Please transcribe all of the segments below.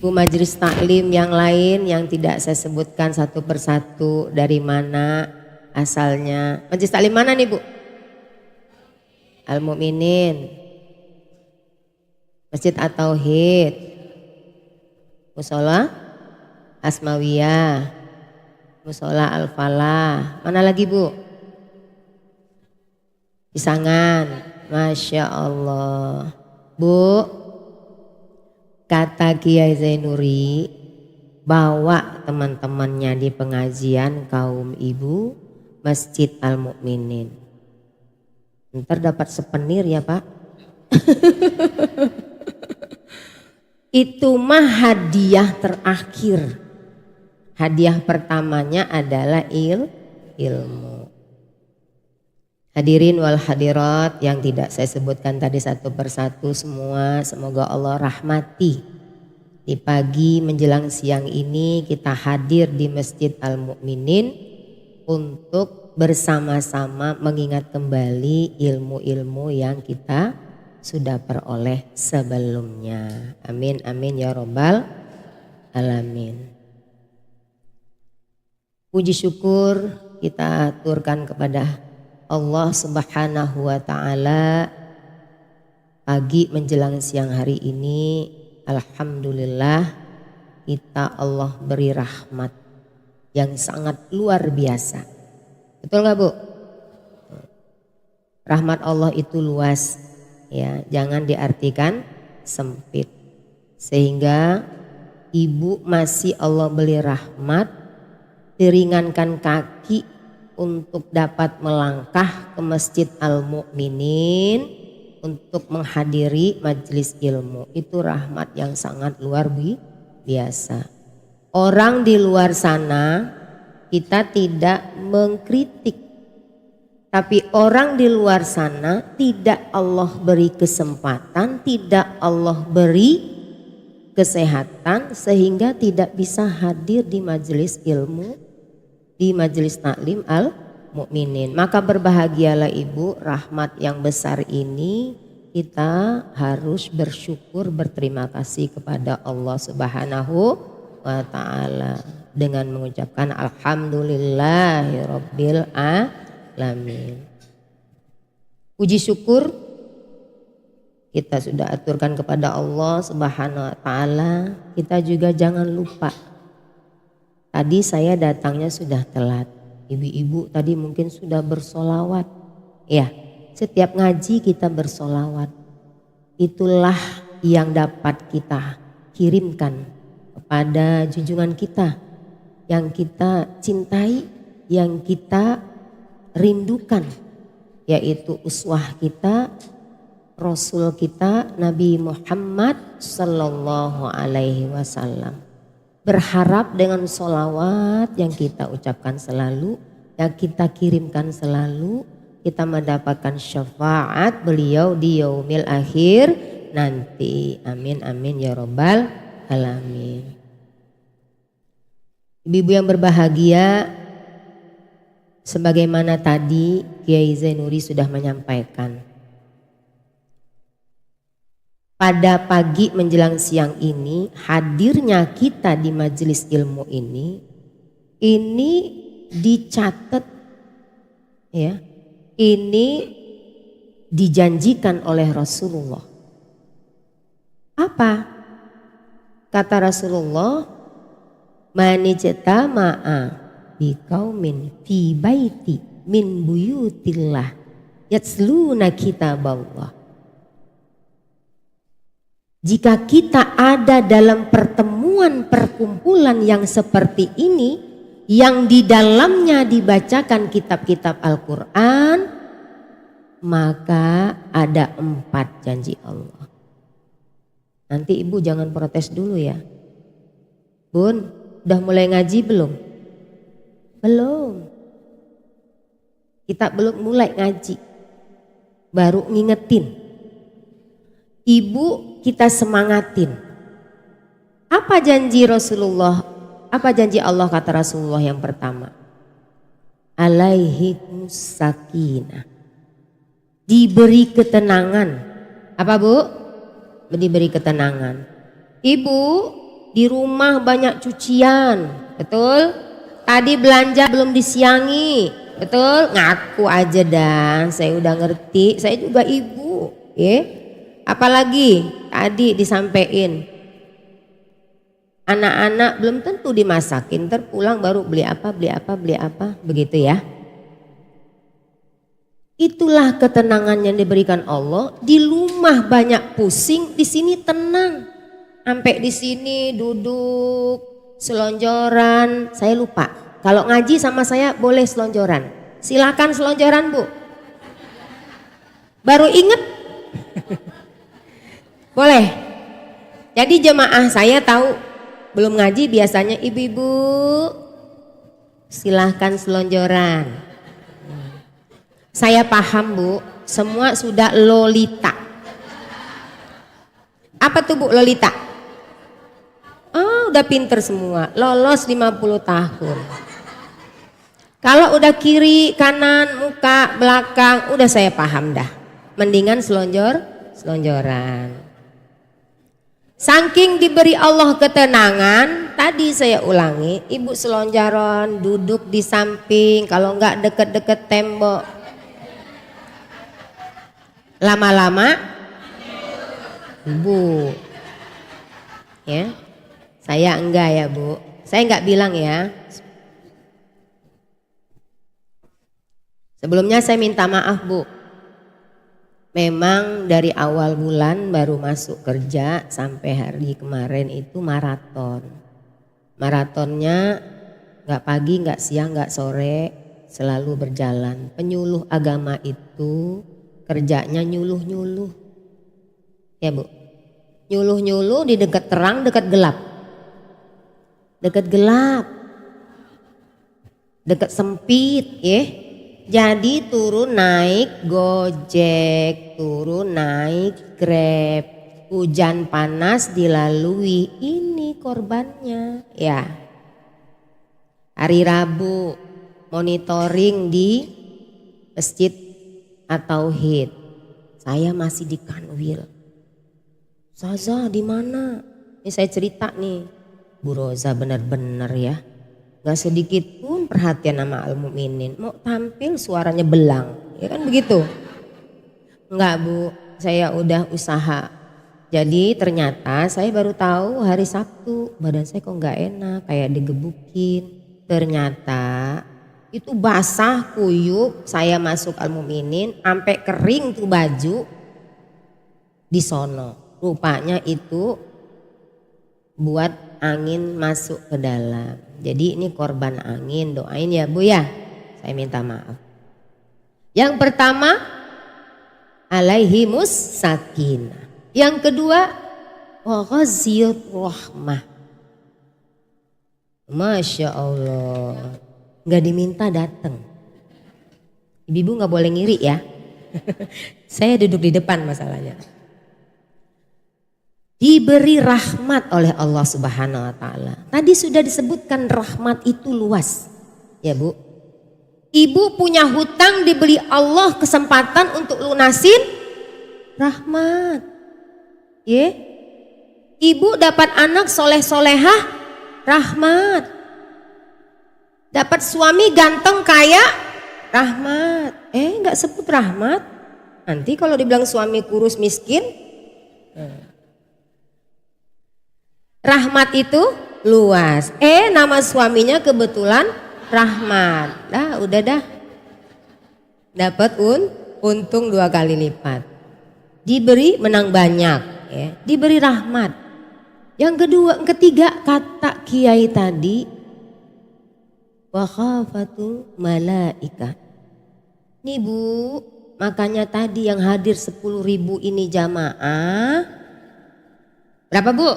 Bu, majelis taklim yang lain yang tidak saya sebutkan satu persatu dari mana asalnya. Majelis taklim mana nih Bu? Al-Mu'minin, Masjid At-Tauhid, Musola Asmawiyah, Musola Al-Falah. Mana lagi Bu? Pisangan. Masya Allah. Bu, kata Kiai Zainuri, bawa teman-temannya di pengajian kaum ibu Masjid Al-Mu'minin. Ntar dapat sepenir ya Pak. Itu mah hadiah terakhir. Hadiah pertamanya adalah ilmu. Hadirin wal hadirat yang tidak saya sebutkan tadi satu persatu semua, semoga Allah rahmati. Di pagi menjelang siang ini kita hadir di Masjid Al-Mu'minin untuk bersama-sama mengingat kembali ilmu-ilmu yang kita sudah peroleh sebelumnya. Amin amin ya robbal alamin. Puji syukur kita aturkan kepada Allah Subhanahu wa ta'ala. Pagi menjelang siang hari ini alhamdulillah kita Allah beri rahmat yang sangat luar biasa. Betul gak Bu? Rahmat Allah itu luas ya, jangan diartikan sempit. Sehingga ibu masih Allah beri rahmat, diringankan kaki untuk dapat melangkah ke Masjid Al-Mu'minin untuk menghadiri majelis ilmu. Itu rahmat yang sangat luar biasa. Orang di luar sana kita tidak mengkritik, tapi orang di luar sana tidak Allah beri kesempatan, tidak Allah beri kesehatan sehingga tidak bisa hadir di majelis ilmu, di majelis taklim Al-Mu'minin. Maka berbahagialah ibu, rahmat yang besar ini kita harus bersyukur, berterima kasih kepada Allah Subhanahu wa ta'ala dengan mengucapkan alhamdulillahirabbil alamin. Puji syukur kita sudah aturkan kepada Allah Subhanahu wa ta'ala. Kita juga jangan lupa, tadi saya datangnya sudah telat. Ibu-ibu tadi mungkin sudah bersolawat. Ya, setiap ngaji kita bersolawat. Itulah yang dapat kita kirimkan kepada junjungan kita, yang kita cintai, yang kita rindukan, yaitu uswah kita, Rasul kita Nabi Muhammad sallallahu alaihi wasallam. Berharap dengan solawat yang kita ucapkan selalu, yang kita kirimkan selalu, kita mendapatkan syafaat beliau di yaumil akhir nanti. Amin amin ya robbal alamin. Ibu-ibu yang berbahagia, sebagaimana tadi Kiai Zainuri sudah menyampaikan, pada pagi menjelang siang ini hadirnya kita di majelis ilmu ini dicatat ya, ini dijanjikan oleh Rasulullah. Apa kata Rasulullah? Manijtama'a biqaumin fi baiti min buyutillah yatsluna kitaballah. Jika kita ada dalam pertemuan perkumpulan yang seperti ini, yang di dalamnya dibacakan kitab-kitab Al-Quran, maka ada 4 janji Allah. Nanti ibu jangan protes dulu ya. Bun, udah mulai ngaji belum? Belum. Kita belum mulai ngaji, baru ngingetin. Ibu kita semangatin. Apa janji Rasulullah? Apa janji Allah kata Rasulullah yang pertama? Alaihimus sakinah. Diberi ketenangan. Apa Bu? Diberi ketenangan. Ibu, Di rumah banyak cucian, betul? Tadi belanja belum disiangi, betul? Ngaku aja dah, saya udah ngerti, saya juga ibu, ya. Apalagi tadi disampein, anak-anak belum tentu dimasakin, terpulang baru beli apa, begitu ya. Itulah ketenangan yang diberikan Allah. Di rumah banyak pusing, di sini tenang. Sampai di sini duduk selonjoran, saya lupa. Kalau ngaji sama saya boleh selonjoran. Silakan selonjoran, Bu. Baru inget. Boleh. Jadi jemaah saya tahu belum ngaji biasanya ibu-ibu silahkan selonjoran. Saya paham, Bu, semua sudah lolita. Apa tuh, Bu, lolita? Oh, udah pinter semua, lolos 50 tahun. Kalau udah kiri, kanan, muka, belakang, udah saya paham dah. Mendingan selonjoran. Saking diberi Allah ketenangan, tadi saya ulangi, ibu selonjoran, duduk di samping, kalau enggak deket-deket tembok. Lama-lama, Bu, ya, saya enggak ya, Bu, saya enggak bilang ya. Sebelumnya saya minta maaf, Bu. Memang dari awal bulan baru masuk kerja sampai hari kemarin itu maraton. Maratonnya enggak pagi, enggak siang, enggak sore, selalu berjalan. Penyuluh agama itu kerjanya nyuluh-nyuluh. Ya, Bu. Nyuluh-nyuluh di dekat terang, dekat gelap. Dekat gelap. Dekat sempit, ya. Jadi turun naik Gojek, turun naik Grab, hujan panas dilalui, ini korbannya ya. Hari Rabu monitoring di Masjid At-Tauhid, saya masih di Kanwil. Saza di mana? Ini saya cerita nih, Bu Roza benar-benar ya. Gak sedikit pun perhatian sama Al-Mu'minin. Mau tampil suaranya belang, ya kan begitu? Enggak, Bu, saya udah usaha. Jadi ternyata saya baru tahu hari Sabtu badan saya kok gak enak, kayak digebukin. Ternyata itu basah kuyup, saya masuk Al-Mu'minin sampai kering tuh baju di sono. Rupanya itu buat angin masuk ke dalam. Jadi ini korban angin, doain ya, Bu ya. Saya minta maaf. Yang pertama, alaihimus sakinah. Yang kedua, wa ghaziyat rahmah. Masya Allah, nggak diminta datang. Ibu nggak boleh ngiri ya. Saya duduk di depan masalahnya. Diberi rahmat oleh Allah Subhanahu wa taala. Tadi sudah disebutkan rahmat itu luas. Ya, Bu. Ibu punya hutang, diberi Allah kesempatan untuk lunasin rahmat. Ya. Ibu dapat anak soleh-solehah, rahmat. Dapat suami ganteng kaya, rahmat. Enggak sebut rahmat. Nanti kalau dibilang suami kurus miskin, rahmat itu luas. Nama suaminya kebetulan Rahmat. Udah dah. Dapat untung 2 kali lipat. Diberi menang banyak, ya. Diberi rahmat. Yang ketiga kata kiai tadi, wa khafatu malaikat. Nih, Bu, makanya tadi yang hadir 10.000 ini jamaah. Berapa, Bu?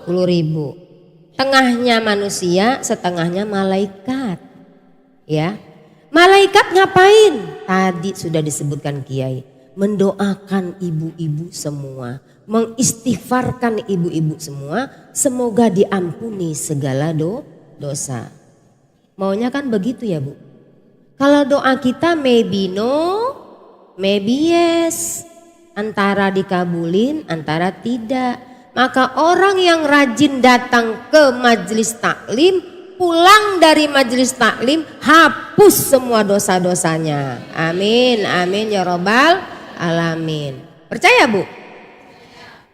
10.000. Tengahnya manusia, setengahnya malaikat. Ya. Malaikat ngapain? Tadi sudah disebutkan Kiai, mendoakan ibu-ibu semua, mengistighfarkan ibu-ibu semua, semoga diampuni segala dosa. Maunya kan begitu ya, Bu. Kalau doa kita maybe no, maybe yes. Antara dikabulin, antara tidak. Maka orang yang rajin datang ke majelis taklim, pulang dari majelis taklim hapus semua dosa-dosanya. Amin, amin ya robbal alamin. Percaya Bu?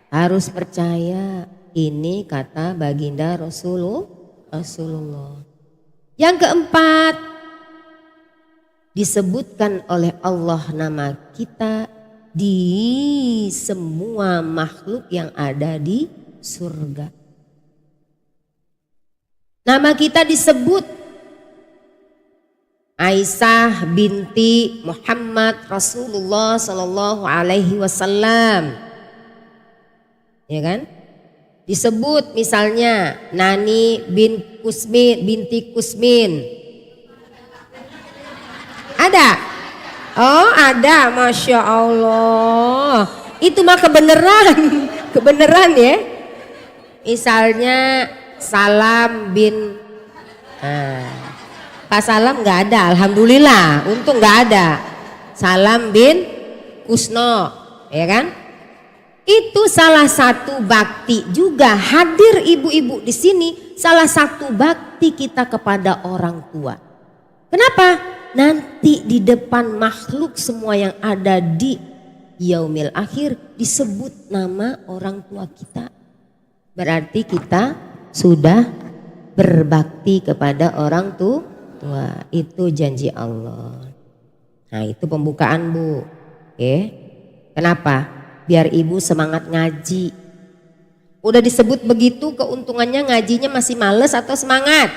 Harus percaya. Ini kata baginda Rasulullah. Yang keempat, disebutkan oleh Allah nama kita di semua makhluk yang ada di surga. Nama kita disebut Aisyah binti Muhammad Rasulullah Sallallahu Alaihi Wasallam, ya kan? Disebut misalnya Nani binti Kusmin. Ada? Oh ada, Masya Allah. Itu mah kebenaran ya. Misalnya Salam bin Pak Salam nggak ada, alhamdulillah, untung nggak ada. Salam bin Kusno, ya kan? Itu salah satu bakti juga, hadir ibu-ibu di sini salah satu bakti kita kepada orang tua. Kenapa? Nanti di depan makhluk semua yang ada di yaumil akhir disebut nama orang tua kita. Berarti kita sudah berbakti kepada orang tua. Itu janji Allah. Nah itu pembukaan Bu. Oke. Kenapa? Biar ibu semangat ngaji. Udah disebut begitu, keuntungannya ngajinya masih males atau semangat?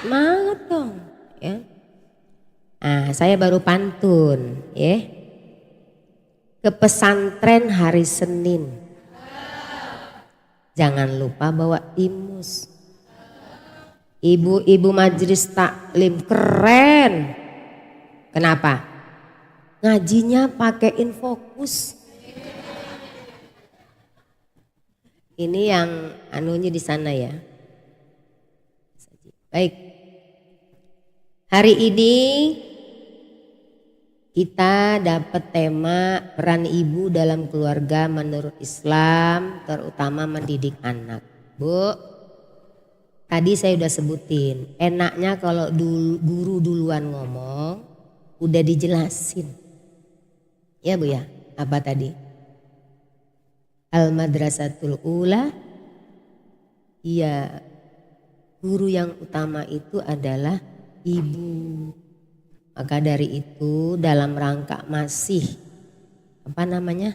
Semangat dong. Ya. Nah, saya baru pantun, ya. Ke pesantren hari Senin. Jangan lupa bawa timus. Ibu-ibu majelis taklim keren. Kenapa? Ngajinya pakai infokus. Ini yang anunya di sana ya. Baik. Hari ini kita dapat tema peran ibu dalam keluarga menurut Islam, terutama mendidik anak. Bu, tadi saya udah sebutin, enaknya kalau guru duluan ngomong, udah dijelasin. Ya Bu ya, apa tadi? Al-Madrasatul Ula, iya, guru yang utama itu adalah ibu. Maka dari itu dalam rangka masih apa namanya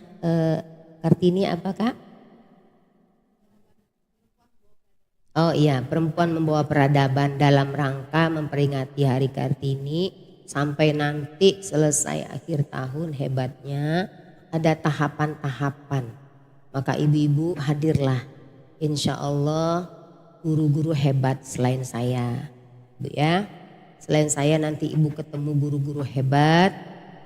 Kartini apa Kak? Oh iya, perempuan membawa peradaban, dalam rangka memperingati Hari Kartini sampai nanti selesai akhir tahun. Hebatnya ada tahapan-tahapan. Maka ibu-ibu hadirlah, insya Allah guru-guru hebat selain saya, Bu ya. Selain saya nanti ibu ketemu guru-guru hebat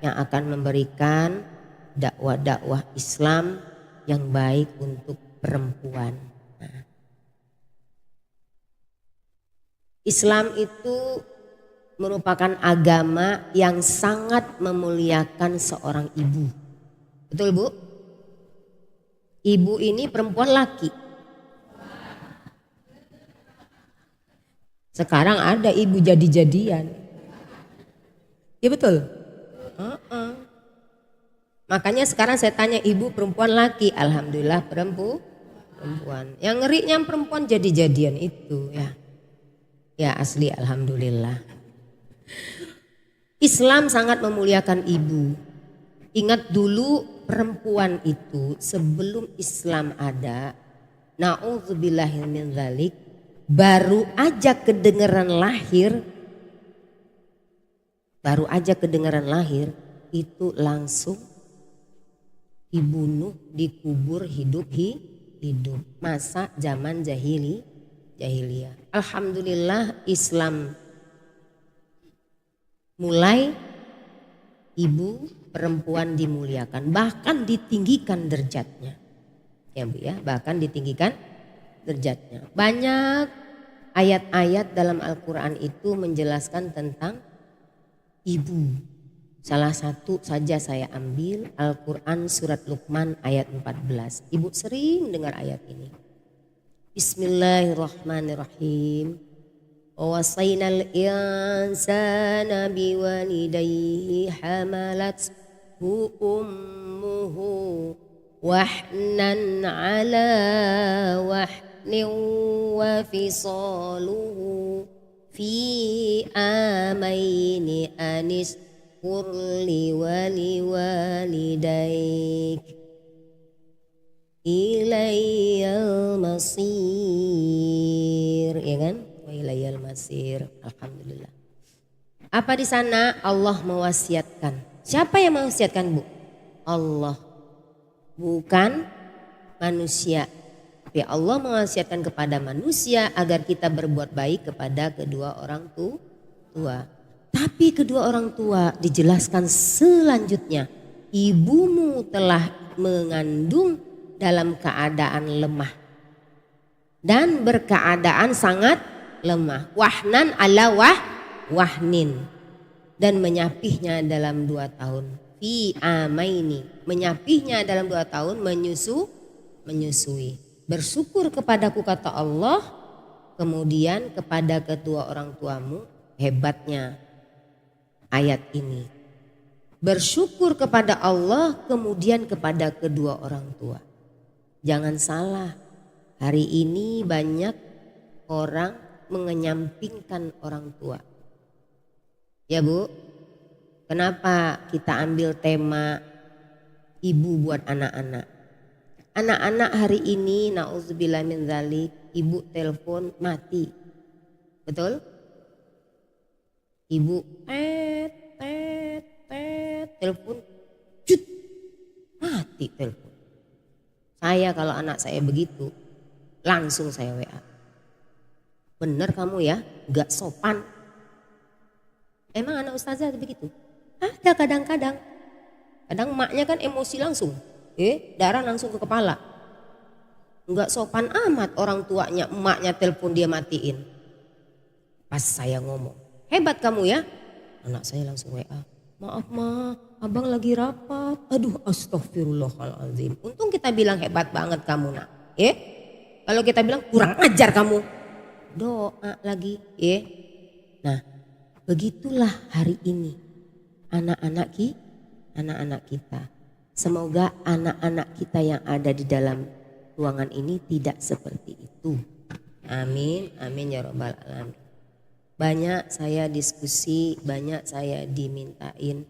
yang akan memberikan dakwah-dakwah Islam yang baik untuk perempuan. Nah. Islam itu merupakan agama yang sangat memuliakan seorang ibu. Betul Bu? Ibu ini perempuan laki. Sekarang ada ibu jadi-jadian. Ya betul. Makanya sekarang saya tanya ibu perempuan laki. Alhamdulillah perempuan. Yang ngerinya perempuan jadi-jadian itu ya. Ya asli alhamdulillah. Islam sangat memuliakan ibu. Ingat dulu perempuan itu sebelum Islam ada, na'udzubillahi min dzalik, baru aja kedengeran lahir, itu langsung dibunuh, dikubur hidup. Masa zaman jahiliyah. Alhamdulillah Islam mulai ibu perempuan dimuliakan, bahkan ditinggikan derajatnya. Ya Bu ya, bahkan ditinggikan derajatnya. Banyak ayat-ayat dalam Al-Quran itu menjelaskan tentang ibu. Salah satu saja saya ambil Al-Quran surat Luqman ayat 14. Ibu sering dengar ayat ini. Bismillahirrahmanirrahim. Wasainal insana biwalidayhi hamalathu ummuhu wahnan ala wahnin wa fisaluhu fi amaini anis kurli wali walidayk ilayyal masir, ya kan? Wa ilayyal masir. Alhamdulillah. Apa di sana? Allah mewasiatkan. Siapa yang mewasiatkan, Bu? Allah, bukan manusia. Tapi Allah mewasiatkan kepada manusia agar kita berbuat baik kepada kedua orang tua. Tapi kedua orang tua dijelaskan selanjutnya, ibumu telah mengandung dalam keadaan lemah dan berkeadaan sangat lemah. Wahnan ala wahnin, dan menyapihnya dalam 2 tahun. Fi amaini, menyapihnya dalam 2 tahun, menyusui. Bersyukur kepadaku kata Allah, kemudian kepada kedua orang tuamu. Hebatnya ayat ini. Bersyukur kepada Allah, kemudian kepada kedua orang tua. Jangan salah, hari ini banyak orang mengenyampingkan orang tua. Ya Bu, kenapa kita ambil tema ibu buat anak-anak? Anak-anak hari ini, na'udzubillah min dzalik, ibu telepon mati. Betul? Ibu telepon, cut, mati telepon. Saya kalau anak saya begitu, langsung saya WA. Bener kamu ya, gak sopan. Emang anak ustazah begitu? Ada kadang-kadang. Kadang emaknya kan emosi langsung. Darah langsung ke kepala. Gak sopan amat orang tuanya, emaknya telepon dia matiin. Pas saya ngomong, hebat kamu ya. Anak saya langsung WA. Maaf ma, abang lagi rapat. Aduh astagfirullahaladzim. Untung kita bilang hebat banget kamu nak. Kalau kita bilang kurang ajar kamu. Doa lagi. Nah begitulah hari ini anak-anak kita. Semoga anak-anak kita yang ada di dalam ruangan ini tidak seperti itu. Amin, amin ya rabbal alamin. Banyak saya diskusi, banyak saya dimintain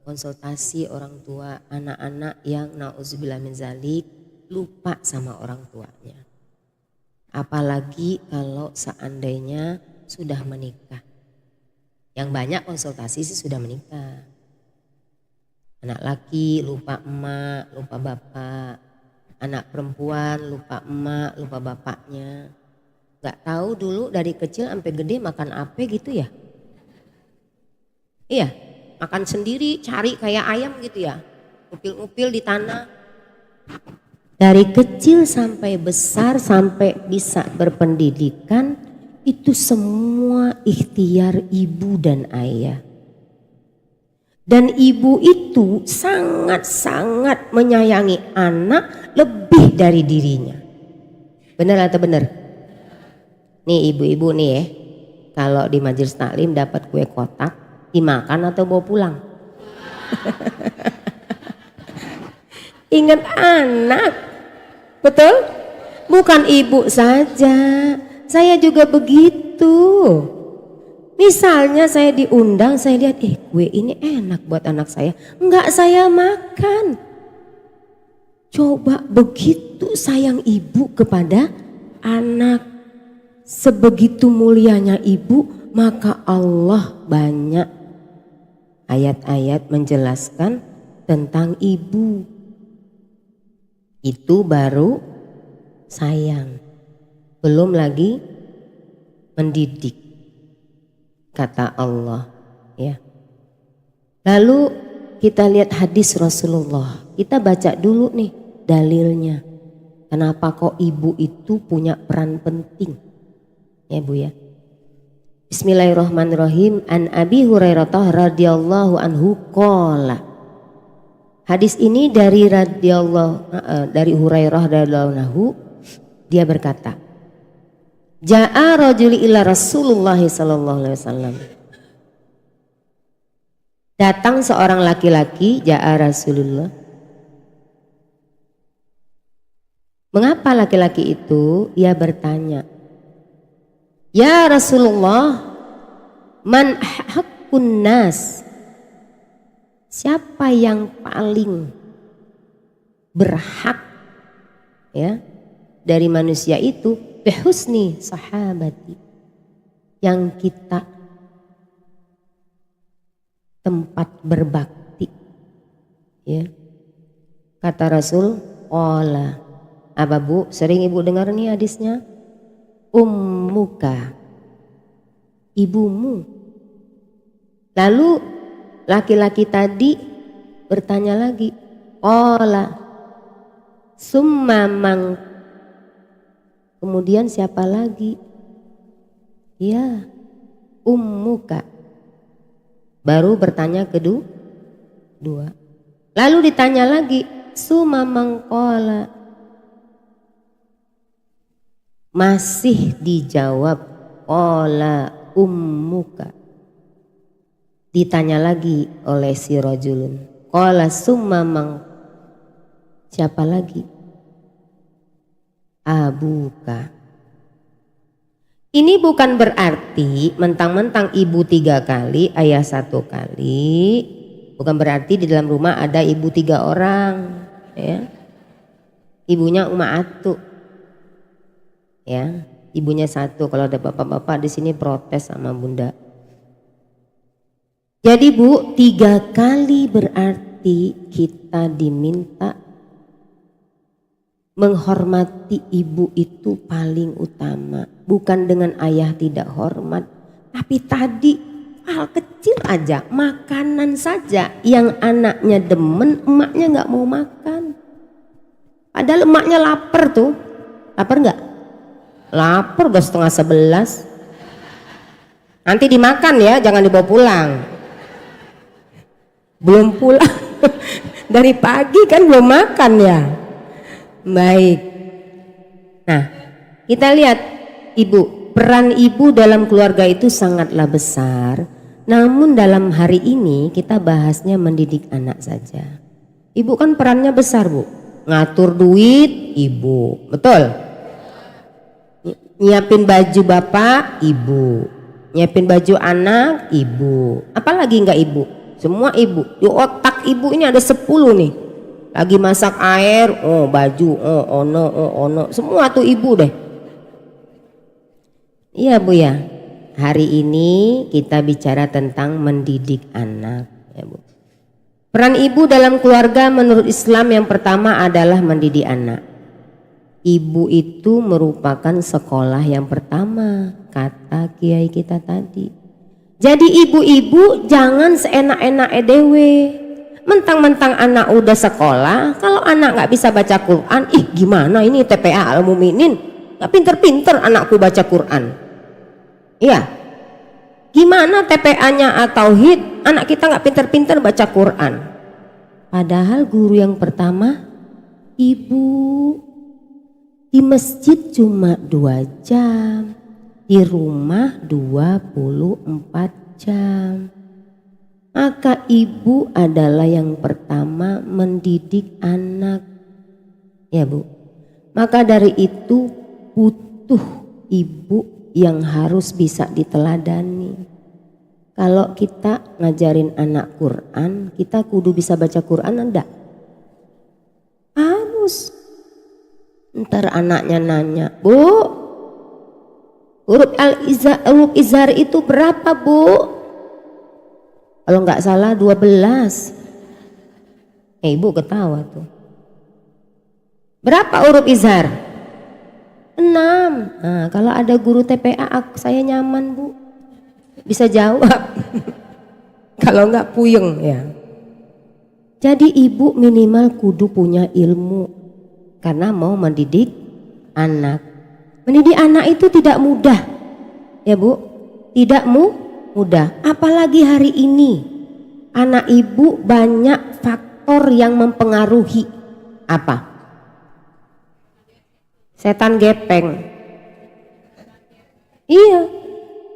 konsultasi orang tua anak-anak yang na'udzubillah min dzalik lupa sama orang tuanya. Apalagi kalau seandainya sudah menikah. Yang banyak konsultasi sih sudah menikah. Anak laki lupa emak, lupa bapak. Anak perempuan lupa emak, lupa bapaknya. Gak tahu dulu dari kecil sampai gede makan apa gitu ya. Iya, makan sendiri, cari kayak ayam gitu ya. Upil-upil di tanah. Dari kecil sampai besar, sampai bisa berpendidikan, itu semua ikhtiar ibu dan ayah. Dan ibu itu sangat-sangat menyayangi anak lebih dari dirinya. Benar atau benar? Nih ibu-ibu nih ya, kalau di majelis taklim dapat kue kotak, dimakan atau bawa pulang? Ingat anak, betul? Bukan ibu saja, saya juga begitu. Misalnya saya diundang, saya lihat, kue ini enak buat anak saya, enggak saya makan. Coba begitu sayang ibu kepada anak. Sebegitu mulianya ibu, maka Allah banyak ayat-ayat menjelaskan tentang ibu. Itu baru sayang. Belum lagi mendidik, kata Allah ya. Lalu kita lihat hadis Rasulullah. Kita baca dulu nih dalilnya. Kenapa kok ibu itu punya peran penting? Ya Bu ya. Bismillahirrahmanirrahim. An Abi Hurairah radhiyallahu anhu qala. Hadis ini dari Hurairah radhiyallahu anhu, dia berkata, Ja'a rajuli ila Rasulullah sallallahu alaihi wasallam. Datang seorang laki-laki, ja'a Rasulullah. Mengapa laki-laki itu? Ia bertanya, Ya Rasulullah, man haqqun nas? Siapa yang paling berhak ya dari manusia itu? Bihusni sahabati, yang kita tempat berbakti ya. Kata Rasul, qala, apa Bu? Sering Ibu dengar nih hadisnya? Ummuka, ibumu. Lalu laki-laki tadi bertanya lagi, qala summa man, kemudian siapa lagi? Ya, ummuka. Baru bertanya kedua. Lalu ditanya lagi, summa man qala. Masih dijawab, qala ummuka. Ditanya lagi oleh si rajulun, qala summa man, siapa lagi? Abuka. Ini bukan berarti mentang-mentang ibu 3 kali, ayah 1 kali. Bukan berarti di dalam rumah ada ibu 3 orang ya. Ibunya Atu ya, ibunya 1. Kalau ada bapak-bapak di sini protes sama bunda. Jadi Bu, 3 kali berarti kita diminta menghormati ibu itu paling utama. Bukan dengan ayah tidak hormat, tapi tadi hal kecil aja, makanan saja yang anaknya demen, emaknya nggak mau makan. Padahal emaknya lapar tuh, lapar nggak? Lapar udah 10:30. Nanti dimakan ya, jangan dibawa pulang. Belum pulang dari pagi kan belum makan ya. Baik. Nah, kita lihat ibu, peran ibu dalam keluarga itu sangatlah besar. Namun dalam hari ini kita bahasnya mendidik anak saja. Ibu kan perannya besar Bu. Ngatur duit ibu, betul? Nyiapin baju bapak ibu, nyiapin baju anak ibu. Apalagi enggak ibu? Semua ibu. Di otak ibu ini ada 10 nih. Lagi masak air, oh baju, oh ono, semua tuh ibu deh. Iya Bu ya. Hari ini kita bicara tentang mendidik anak ya Bu. Peran ibu dalam keluarga menurut Islam yang pertama adalah mendidik anak. Ibu itu merupakan sekolah yang pertama, kata kiai kita tadi. Jadi ibu-ibu jangan seenak-enak dewe. Mentang-mentang anak udah sekolah, kalau anak nggak bisa baca Quran, gimana ini TPA Al-Muminin, nggak pinter-pinter anakku baca Quran. Iya, gimana TPA-nya At-Tauhid, anak kita nggak pinter-pinter baca Quran. Padahal guru yang pertama ibu. Di masjid cuma 2 jam, di rumah 24 jam. Maka ibu adalah yang pertama mendidik anak ya Bu. Maka dari itu butuh ibu yang harus bisa diteladani. Kalau kita ngajarin anak Quran, kita kudu bisa baca Quran enggak? Harus. Ntar anaknya nanya, Bu, huruf izhar itu berapa Bu? Kalau nggak salah 12. Ibu ketawa tuh. Berapa huruf izhar? 6. Nah, kalau ada guru TPA saya nyaman Bu, bisa jawab. Kalau nggak puyeng ya. Jadi ibu minimal kudu punya ilmu karena mau mendidik anak. Mendidik anak itu tidak mudah ya Bu. tidak mudah. Apalagi hari ini anak ibu banyak faktor yang mempengaruhi. Apa? Setan gepeng. Iya,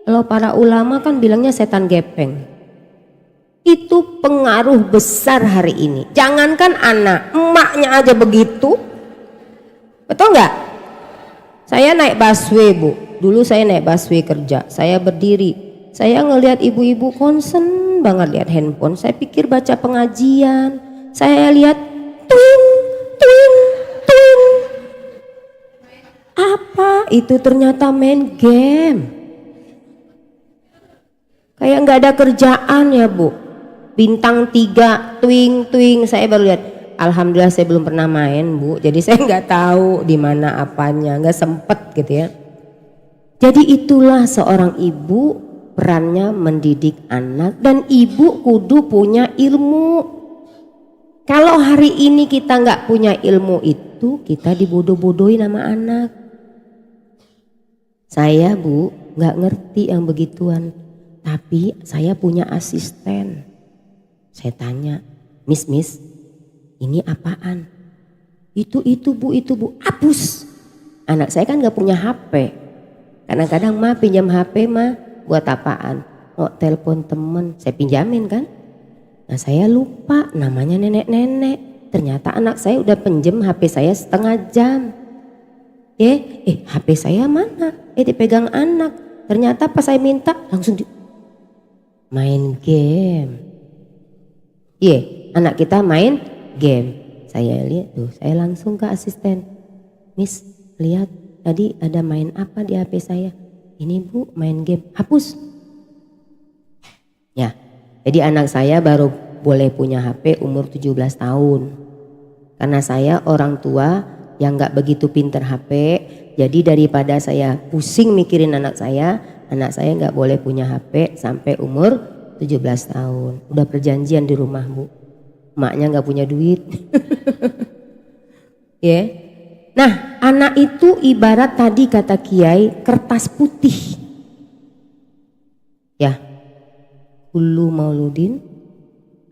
kalau para ulama kan bilangnya setan gepeng. Itu pengaruh besar hari ini. Jangankan anak, emaknya aja begitu. Betul nggak? Saya naik busway, Bu. Dulu saya naik busway kerja. Saya berdiri. Saya ngelihat ibu-ibu concern banget lihat handphone. Saya pikir baca pengajian. Saya lihat twing, twing, twing. Apa? Itu ternyata main game. Kayak nggak ada kerjaan ya, Bu. Bintang 3 twing twing. Saya baru lihat. Alhamdulillah saya belum pernah main, Bu. Jadi saya nggak tahu di mana apanya, nggak sempet gitu ya. Jadi itulah seorang ibu perannya mendidik anak, dan ibu kudu punya ilmu. Kalau hari ini kita nggak punya ilmu itu, kita dibodoh-bodohin sama anak. Saya, Bu, nggak ngerti yang begituan, tapi saya punya asisten. Saya tanya, Miss, ini apaan? Itu Bu, hapus. Anak saya kan nggak punya HP. Kadang-kadang mah pinjam HP mah buat apaan? Mau telepon temen, saya pinjamin kan. Nah saya lupa namanya nenek-nenek. Ternyata anak saya udah pinjem HP saya setengah jam. HP saya mana? Dipegang anak. Ternyata pas saya minta langsung main game. Anak kita main game. Saya lihat tuh, saya langsung ke asisten. Miss, lihat tadi ada main apa di HP saya? Ini Bu, main game. Hapus. Ya, jadi anak saya baru boleh punya HP umur 17 tahun. Karena saya orang tua yang gak begitu pinter HP. Jadi daripada saya pusing mikirin anak saya gak boleh punya HP sampai umur 17 tahun. Udah perjanjian di rumah, Bu. Maknya gak punya duit. Ya. Nah, anak itu ibarat tadi kata Kiai kertas putih. Ya. Kullu mauludin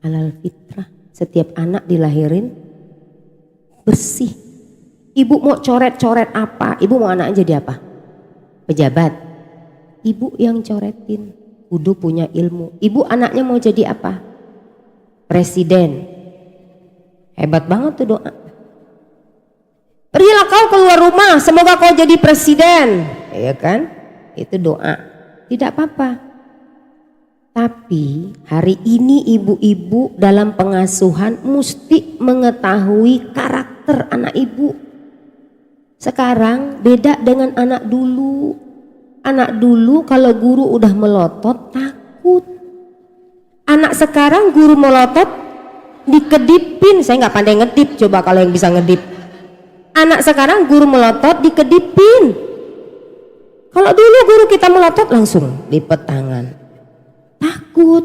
alal fitrah. Setiap anak dilahirin bersih. Ibu mau coret-coret apa? Ibu mau anak jadi apa? Pejabat. Ibu yang coretin. Kudu punya ilmu. Ibu anaknya mau jadi apa? Presiden. Hebat banget tuh doa. Pergilah kau keluar rumah, semoga kau jadi presiden. Ya kan? Itu doa. Tidak apa-apa. Tapi hari ini ibu-ibu dalam pengasuhan mesti mengetahui karakter anak ibu. Sekarang beda dengan anak dulu. Anak dulu kalau guru udah melotot takut. Anak sekarang guru melotot dikedipin. Saya nggak pandai ngedip, coba kalau yang bisa ngedip. Anak sekarang guru melotot dikedipin. Kalau dulu guru kita melotot langsung lipet tangan. Takut.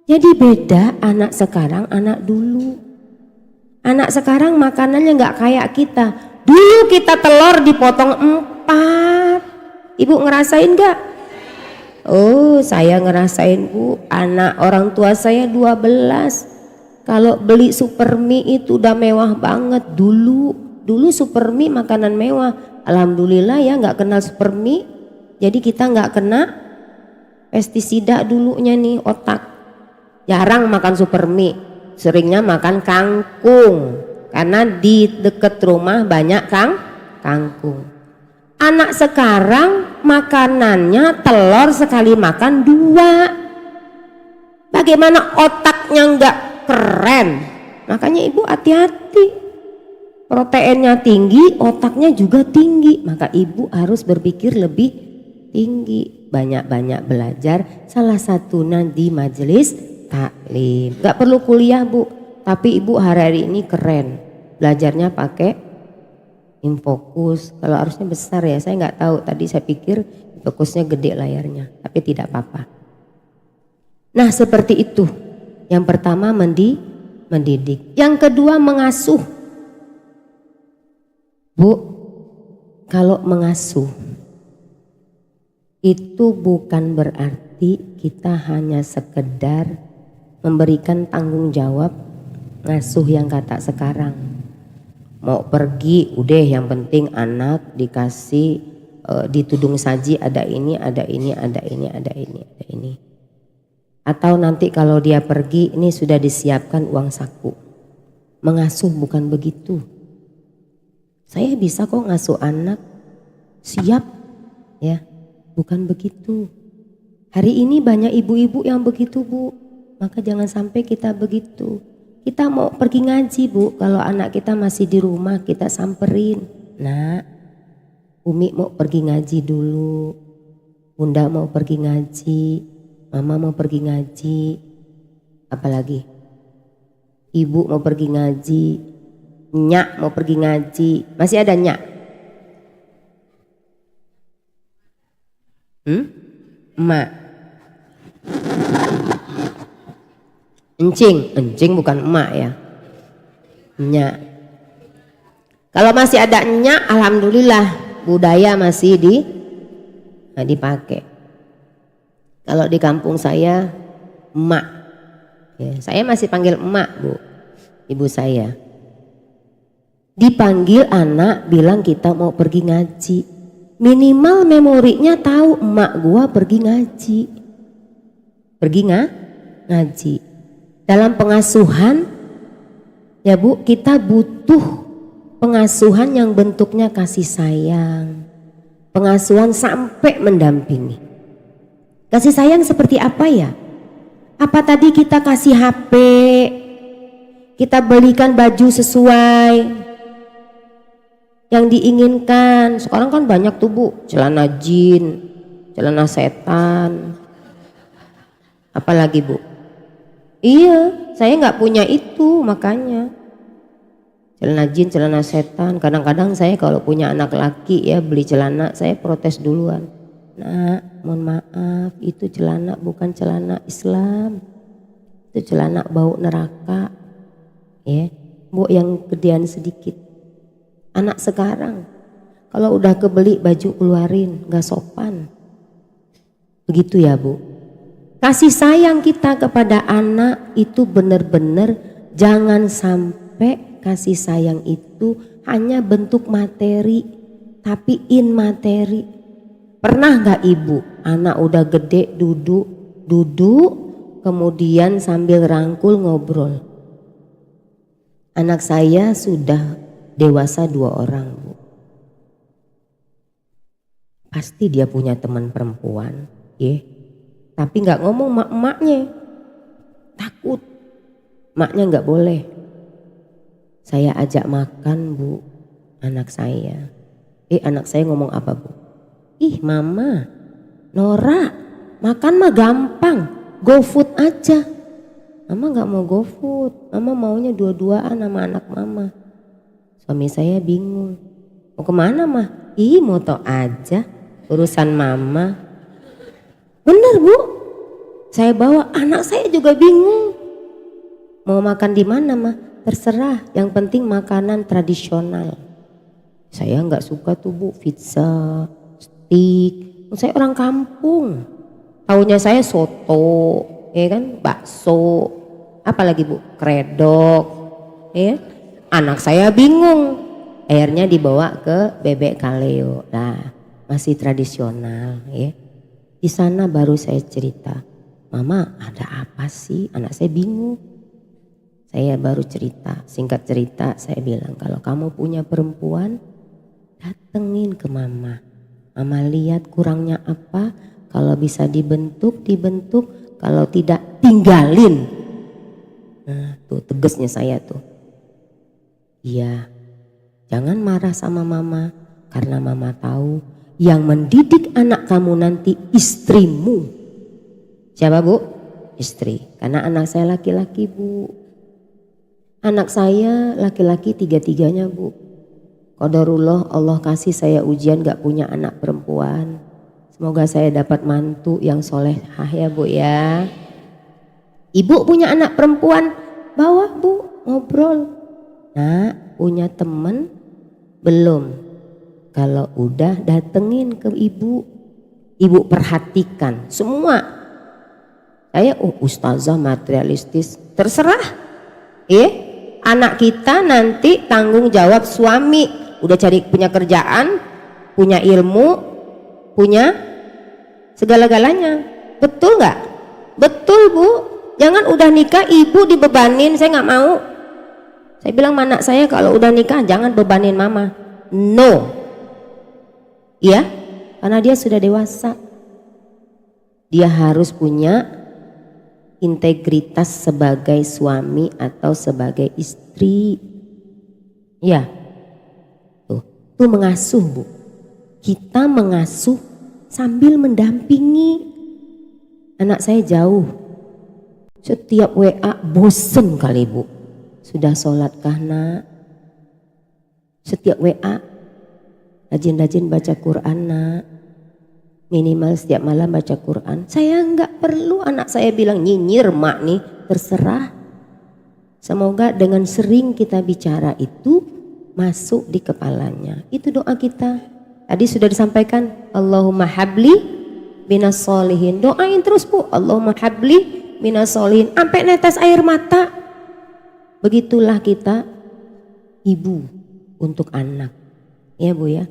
Jadi beda anak sekarang, anak dulu. Anak sekarang makanannya nggak kayak kita. Dulu kita telur dipotong 4. Ibu ngerasain nggak? Oh, saya ngerasain, Bu. Anak orang tua saya 12. Kalau beli Supermi itu udah mewah banget dulu. Dulu Supermi makanan mewah. Alhamdulillah ya nggak kenal Supermi. Jadi kita nggak kena pestisida dulunya nih otak. Jarang makan Supermi. Seringnya makan kangkung. Karena di deket rumah banyak kangkung. Anak sekarang makanannya telur sekali makan 2. Bagaimana otaknya nggak keren? Makanya ibu hati-hati. Proteinnya tinggi, otaknya juga tinggi. Maka ibu harus berpikir lebih tinggi. Banyak-banyak belajar. Salah satunya di majelis taklim. Gak perlu kuliah, Bu. Tapi ibu hari-hari ini keren. Belajarnya pakai Infokus. Kalau harusnya besar ya, saya nggak tahu. Tadi saya pikir Infokusnya gede layarnya, tapi tidak apa-apa. Nah seperti itu. Yang pertama mendidik. Yang kedua mengasuh. Bu, kalau mengasuh itu bukan berarti kita hanya sekedar memberikan tanggung jawab ngasuh yang kata sekarang. Mau pergi udah yang penting anak dikasih di tudung saji ada ini, ada ini, ada ini, ada ini, ada ini. Atau nanti kalau dia pergi ini sudah disiapkan uang saku. Mengasuh bukan begitu. Saya bisa kok ngasuh anak, siap ya, bukan begitu. Hari ini banyak ibu-ibu yang begitu Bu, maka jangan sampai kita begitu. Kita mau pergi ngaji Bu, kalau anak kita masih di rumah kita samperin. Nah, Umi mau pergi ngaji dulu, Bunda mau pergi ngaji, Mama mau pergi ngaji, apalagi Ibu mau pergi ngaji, Nyak mau pergi ngaji, masih ada Nyak? Emak. Encing bukan emak ya. Nyak. Kalau masih ada Nyak, alhamdulillah budaya masih dipakai. Kalau di kampung saya emak. Ya, saya masih panggil emak Bu, ibu saya. Dipanggil anak bilang kita mau pergi ngaji. Minimal memorinya tahu emak gua pergi ngaji. Pergi ngaji. Dalam pengasuhan ya Bu, kita butuh pengasuhan yang bentuknya kasih sayang. Pengasuhan sampai mendampingi. Kasih sayang seperti apa ya? Apa tadi kita kasih HP? Kita belikan baju sesuai yang diinginkan. Sekarang kan banyak tuh Bu, celana jin, celana setan, apalagi Bu. Iya, saya nggak punya itu, makanya celana jin, celana setan. Kadang-kadang saya kalau punya anak laki ya beli celana, saya protes duluan. Nah, mohon maaf, itu celana bukan celana Islam, itu celana bau neraka, ya Bu yang gedean sedikit. Anak sekarang kalau udah kebeli baju keluarin, gak sopan. Begitu ya Bu. Kasih sayang kita kepada anak itu benar-benar jangan sampai kasih sayang itu hanya bentuk materi, tapi in materi. Pernah gak Ibu anak udah gede duduk kemudian sambil rangkul ngobrol. Anak saya sudah dewasa 2 orang Bu. Pasti dia punya teman perempuan, ya. Tapi nggak ngomong mak-maknya, takut, maknya nggak boleh. Saya ajak makan Bu, anak saya. Anak saya ngomong apa Bu? Ih Mama, Nora, makan mah gampang, go food aja. Mama nggak mau go food, Mama maunya dua-duaan sama anak Mama. Suami saya bingung, mau kemana Mah? Ih mau tau aja, urusan Mama. Bener Bu, saya bawa, anak saya juga bingung. Mau makan di mana Mah? Terserah, yang penting makanan tradisional. Saya nggak suka tuh Bu, pizza, steak. Saya orang kampung, taunya saya soto, ya kan, bakso, apalagi Bu, kredok, ya. Anak saya bingung, akhirnya dibawa ke Bebek Kaleo. Nah, masih tradisional ya. Di sana baru saya cerita, Mama ada apa sih? Anak saya bingung. Saya baru cerita, singkat cerita saya bilang kalau kamu punya perempuan datengin ke Mama. Mama lihat kurangnya apa, kalau bisa dibentuk, kalau tidak tinggalin. Nah tuh tegasnya saya tuh. Iya, jangan marah sama Mama karena Mama tahu yang mendidik anak kamu nanti istrimu. Siapa Bu? Istri. Karena anak saya laki-laki Bu. Anak saya laki-laki 3-3-nya Bu. Qadarullah Allah kasih saya ujian gak punya anak perempuan. Semoga saya dapat mantu yang solehah ya Bu ya. Ibu punya anak perempuan, bawa Bu ngobrol. Nah, punya temen belum? Kalau udah datengin ke Ibu. Ibu perhatikan semua. Saya ustazah materialistis, terserah. Anak kita nanti tanggung jawab suami, udah punya kerjaan, punya ilmu, punya segala-galanya. Betul nggak? Betul Bu. Jangan udah nikah ibu dibebanin, saya nggak mau. Saya bilang sama anak saya, kalau udah nikah jangan bebanin mama. No. Iya, karena dia sudah dewasa. Dia harus punya integritas sebagai suami atau sebagai istri. Ya, tuh mengasuh Bu. Kita mengasuh sambil mendampingi. Anak saya jauh, setiap WA bosen kali Bu. Sudah sholatkah nak? Setiap WA, rajin-rajin baca Quran nak. Minimal setiap malam baca Quran. Saya nggak perlu anak saya bilang nyinyir mak nih, terserah. Semoga dengan sering kita bicara itu masuk di kepalanya. Itu doa kita. Tadi sudah disampaikan, Allahumma habli minas solihin. Doain terus Bu, Allahumma habli minas solihin. Sampai netes air mata. Begitulah kita ibu untuk anak. Ya Bu ya.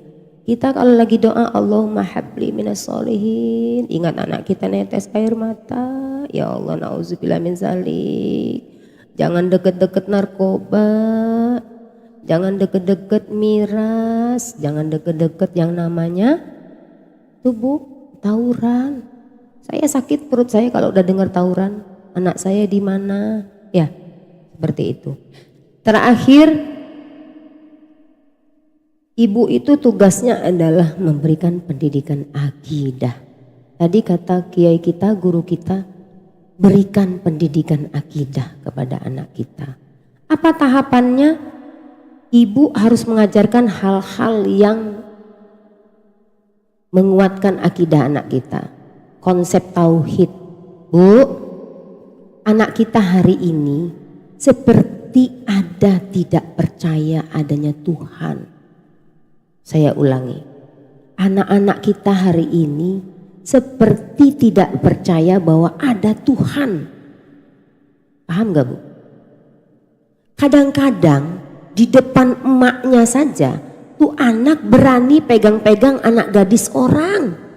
Kita kalau lagi doa Allahumma habli minas solihin, ingat anak kita netes air mata. Ya Allah, na'udzubillah min zalik. Jangan deket-deket narkoba, jangan deket-deket miras, jangan deket-deket yang namanya tubuh tawuran. Saya sakit perut saya kalau udah dengar tawuran. Anak saya di mana? Ya, seperti itu. Terakhir, ibu itu tugasnya adalah memberikan pendidikan akidah. Tadi kata kiai kita, guru kita, berikan pendidikan akidah kepada anak kita. Apa tahapannya? Ibu harus mengajarkan hal-hal yang menguatkan akidah anak kita. Konsep tauhid. Bu, anak kita hari ini seperti ada tidak percaya adanya Tuhan. Saya ulangi, anak-anak kita hari ini seperti tidak percaya bahwa ada Tuhan. Paham gak Bu? Kadang-kadang di depan emaknya saja tuh anak berani pegang-pegang anak gadis orang.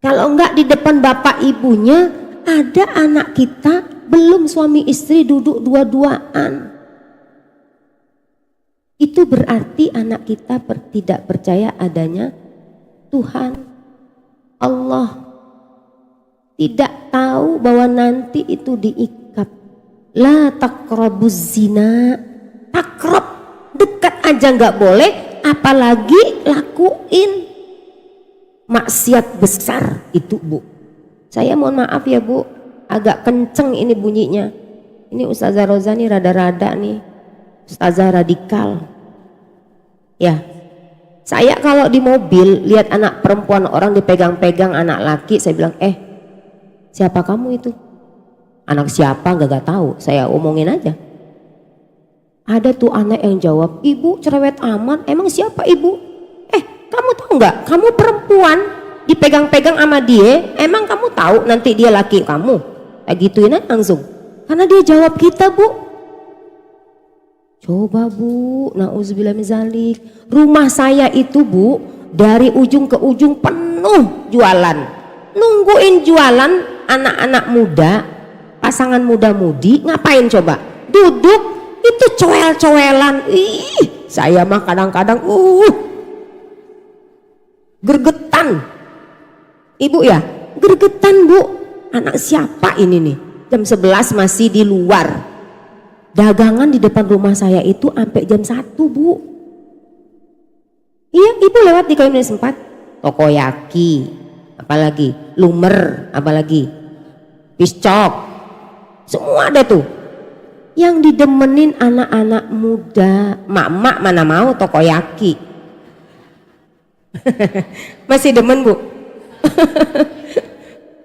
Kalau enggak di depan bapak ibunya, ada anak kita belum suami istri duduk dua-duaan. Itu berarti anak kita tidak percaya adanya Tuhan. Allah tidak tahu bahwa nanti itu diikat. La taqrabuz zina. Takrab, dekat aja nggak boleh, apalagi lakuin maksiat besar itu Bu. Saya mohon maaf ya Bu, agak kenceng ini bunyinya. Ini Ustazah Roza nih rada-rada nih, Ustazah radikal. Ya, saya kalau di mobil lihat anak perempuan orang dipegang-pegang anak laki, saya bilang, siapa kamu itu? Anak siapa gak tahu, saya omongin aja. Ada tuh anak yang jawab, ibu cerewet amat, emang siapa ibu? Kamu tahu nggak? Kamu perempuan dipegang-pegang sama dia, emang kamu tahu nanti dia laki kamu? Kayak gituin aja langsung, karena dia jawab kita Bu. Coba Bu, na'udzubillah min zalik. Rumah saya itu Bu, dari ujung ke ujung penuh jualan. Nungguin jualan anak-anak muda, pasangan muda-mudi, ngapain coba? Duduk, itu coel-coelan. Ih, saya mah kadang-kadang gergetan. Ibu ya, gergetan Bu. Anak siapa ini nih? Jam 11 masih di luar. Dagangan di depan rumah saya itu sampai jam 1 Bu. Iya, ibu lewat di Kayu Manis 4. Tokoyaki, apalagi lumer, apalagi piscok, semua ada tuh. Yang didemenin anak-anak muda. Mak-mak mana mau tokoyaki. Masih demen Bu.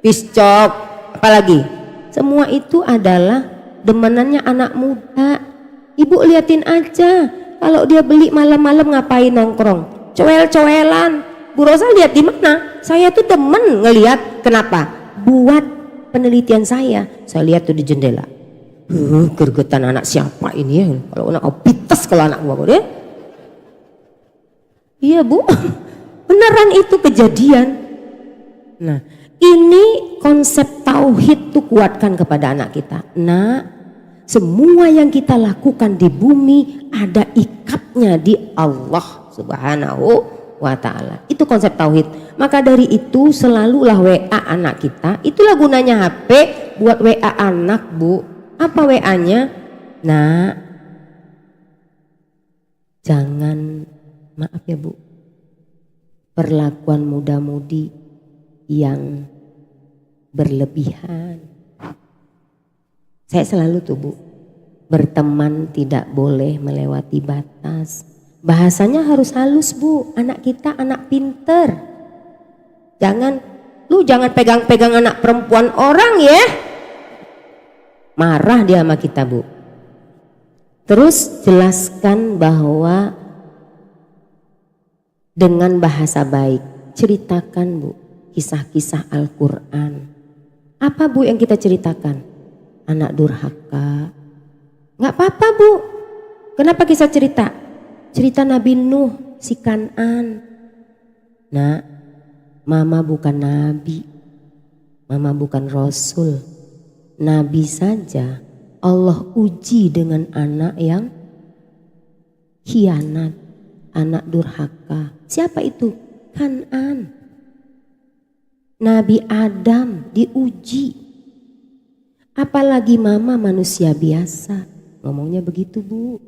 Piscok, apalagi. Semua itu adalah demenannya anak muda. Ibu liatin aja, kalau dia beli malam-malam ngapain nongkrong? Coel-coelan. Bu Rosa lihat di mana? Saya tuh demen ngelihat. Kenapa? Buat penelitian saya lihat tuh di jendela. Gergetan anak siapa ini ya? Kalau anak pites kalau anak gua deh. Iya Bu, beneran itu kejadian. Nah, ini konsep tauhid tuh kuatkan kepada anak kita. Nah, semua yang kita lakukan di bumi ada ikatnya di Allah Subhanahu wa ta'ala. Itu konsep tauhid. Maka dari itu selalulah WA anak kita. Itulah gunanya HP buat WA anak Bu. Apa WA-nya? Nah, jangan, maaf ya Bu, perlakuan muda-mudi yang berlebihan. Saya selalu tuh Bu, berteman tidak boleh melewati batas. Bahasanya harus halus Bu, anak kita anak pinter. Jangan pegang-pegang anak perempuan orang ya. Marah dia sama kita Bu. Terus jelaskan bahwa dengan bahasa baik, ceritakan Bu kisah-kisah Al-Quran. Apa Bu yang kita ceritakan? Anak durhaka. Nggak apa-apa Bu. Kenapa kisah cerita? Cerita Nabi Nuh, si Kan'an. Nah, mama bukan nabi, mama bukan rasul. Nabi saja Allah uji dengan anak yang khianat, anak durhaka. Siapa itu? Kan'an. Nabi Adam diuji. Apalagi mama manusia biasa. Ngomongnya begitu Bu.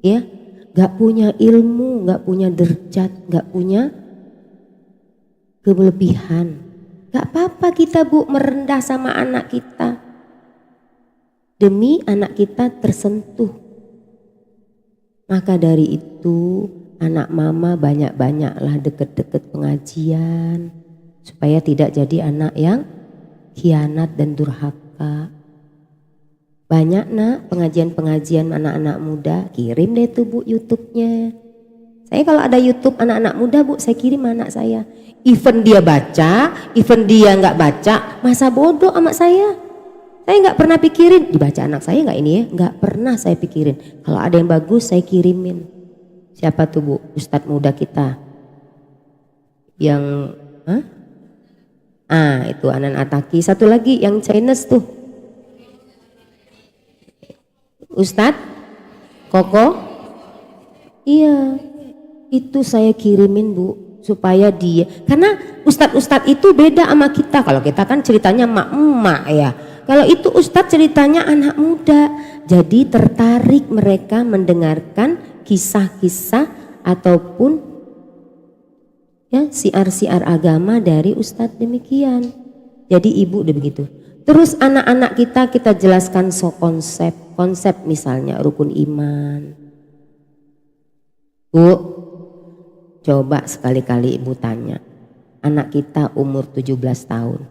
Ya, gak punya ilmu, gak punya derajat, gak punya kelebihan. Gak apa-apa kita Bu merendah sama anak kita. Demi anak kita tersentuh. Maka dari itu anak mama banyak-banyaklah deket-deket pengajian. Supaya tidak jadi anak yang khianat dan durhaka. Banyak nak pengajian-pengajian anak-anak muda, kirim deh tuh Bu YouTube-nya. Saya kalau ada YouTube anak-anak muda Bu, saya kirim anak saya. Even dia baca, even dia nggak baca, masa bodoh sama saya. Saya nggak pernah pikirin, dibaca anak saya nggak ini ya, nggak pernah saya pikirin. Kalau ada yang bagus saya kirimin. Siapa tuh Bu? Ustadz muda kita. Yang, itu Anan Ataki. Satu lagi yang Chinese tuh. Ustadz Koko. Iya, itu saya kirimin Bu. Supaya dia, karena ustadz-ustadz itu beda sama kita. Kalau kita kan ceritanya emak-emak ya. Kalau itu ustadz ceritanya anak muda. Jadi tertarik mereka mendengarkan kisah-kisah ataupun ya siar-siar agama dari ustadz demikian. Jadi ibu udah begitu. Terus anak-anak kita jelaskan konsep misalnya rukun iman. Bu, coba sekali-kali ibu tanya. Anak kita umur 17 tahun.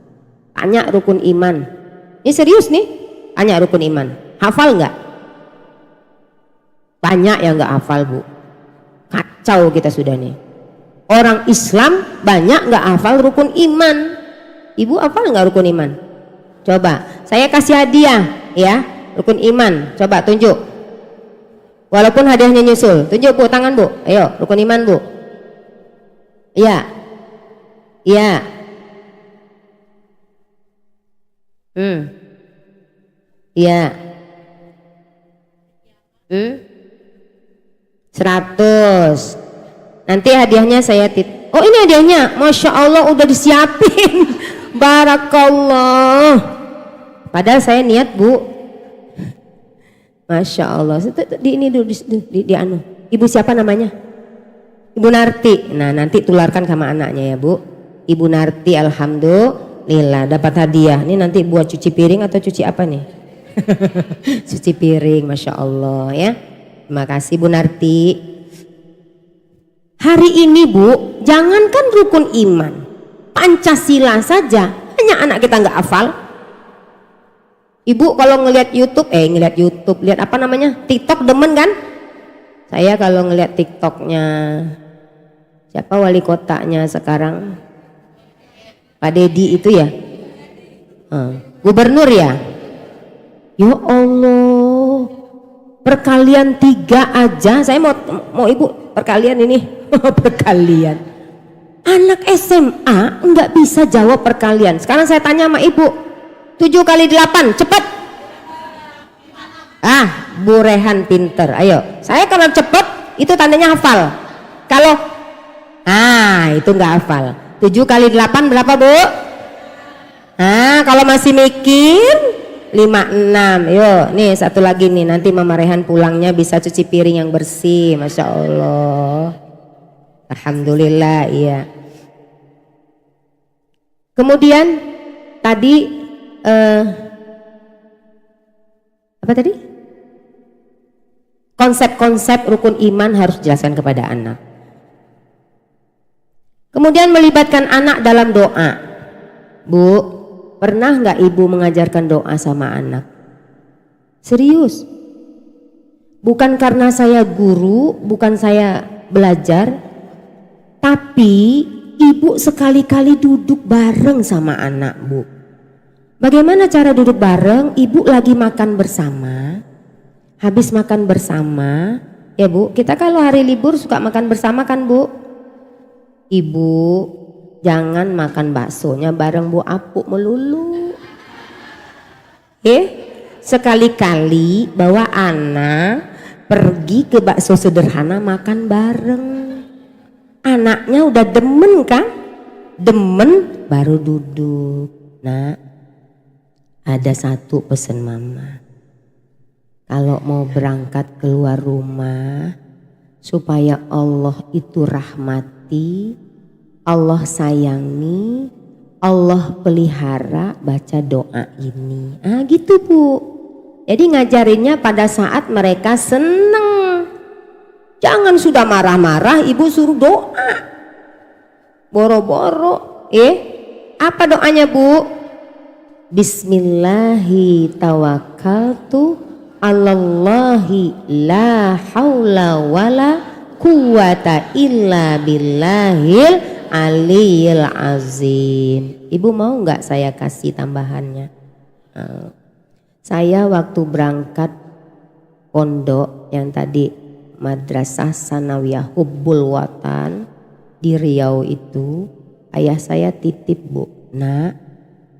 Tanya rukun iman. Ini serius nih, tanya rukun iman. Hafal nggak? Banyak yang nggak hafal Bu. Kacau kita sudah nih. Orang Islam banyak nggak hafal rukun iman. Ibu hafal nggak rukun iman? Coba, saya kasih hadiah ya, rukun iman. Coba tunjuk. Walaupun hadiahnya nyusul, tunjuk Bu tangan Bu. Ayo, rukun iman Bu. Iya. Iya. Iya. 100. Nanti hadiahnya saya oh ini hadiahnya, Masya Allah udah disiapin. Barakallah. Padahal saya niat Bu. Masya Allah. Ini dulu di anu. Ibu siapa namanya? Ibu Narti. Nah nanti tularkan sama anaknya ya Bu. Ibu Narti alhamdulillah dapat hadiah. Ini nanti buat cuci piring atau cuci apa nih? Cuci piring, Masya Allah ya. Terima kasih Bu Narti. Hari ini Bu, jangankan rukun iman, Pancasila saja hanya anak kita nggak hafal. Ibu kalau ngelihat YouTube, lihat apa namanya? TikTok demen kan? Saya kalau ngelihat TikToknya Siapa wali kotanya sekarang? Pak Dedi itu ya? Gubernur ya? Ya Allah, perkalian 3 aja. Saya mau ibu perkalian ini. Perkalian. Anak SMA nggak bisa jawab perkalian. Sekarang saya tanya sama ibu, 7 kali 8, cepet. Bu Rehan pinter. Ayo, saya kalau cepet itu tandanya hafal. Kalau itu nggak hafal. 7 kali 8 berapa bu? Kalau masih mikir 56. Yuk, nih satu lagi nih, nanti Mama Rehan pulangnya bisa cuci piring yang bersih. Masya Allah. Alhamdulillah, iya. Kemudian tadi apa tadi? Konsep-konsep rukun iman harus dijelaskan kepada anak. Kemudian melibatkan anak dalam doa. Bu, pernah nggak ibu mengajarkan doa sama anak? Serius? Bukan karena saya guru, bukan saya belajar, tapi ibu sekali-kali duduk bareng sama anak, bu. Bagaimana cara duduk bareng? Ibu lagi makan bersama, habis makan bersama, ya bu, kita kalau hari libur suka makan bersama kan bu? Ibu jangan makan baksonya bareng Bu Apu melulu. Sekali-kali bawa anak pergi ke bakso sederhana makan bareng. Anaknya udah demen kan? Demen baru duduk. Nah, ada satu pesan mama. Kalau mau berangkat keluar rumah, supaya Allah itu rahmati, Allah sayangi, Allah pelihara, baca doa ini. Gitu bu. Jadi ngajarinnya pada saat mereka seneng. Jangan sudah marah-marah ibu suruh doa. Boro-boro. Apa doanya bu? Bismillahi tawakkaltu alallahi la haula wala quwata illa billahil aliyil azim. Ibu mau nggak saya kasih tambahannya? Saya waktu berangkat pondok yang tadi Madrasah Sanawiyah Hubbul Watan di Riau itu, ayah saya titip bu, nak,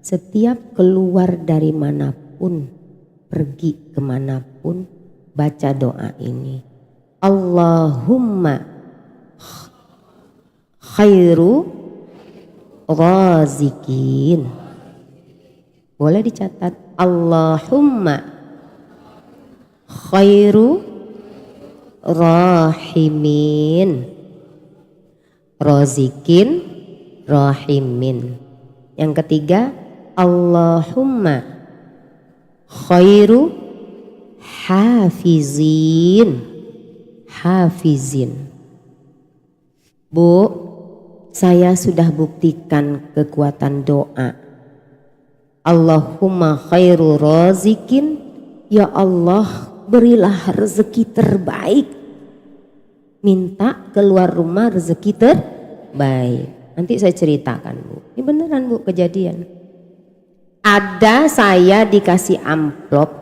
setiap keluar dari manapun, pergi kemanapun, baca doa ini. Allahumma khairu razikin. Boleh dicatat, Allahumma khairu rahimin, razikin, rahimin. Yang ketiga, Allahumma khairu hafizin, hafizin. Bu, saya sudah buktikan kekuatan doa. Allahumma khairu razikin, ya Allah berilah rezeki terbaik. Minta keluar rumah rezeki terbaik. Nanti saya ceritakan bu, ini beneran bu kejadian. Ada saya dikasih amplop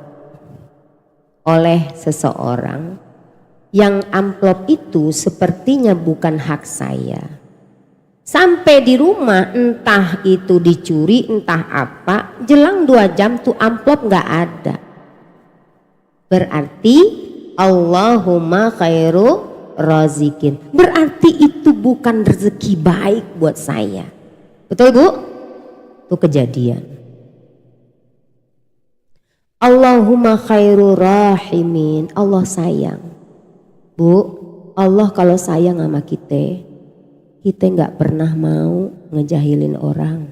oleh seseorang, yang amplop itu sepertinya bukan hak saya. Sampai di rumah entah itu dicuri entah apa, jelang 2 jam tuh amplop nggak ada. Berarti Allahumma khairu razikin, berarti itu bukan rezeki baik buat saya. Betul bu? Itu kejadian. Allahumma khairu rahimin, Allah sayang. Bu, Allah kalau sayang sama kita nggak pernah mau ngejahilin orang.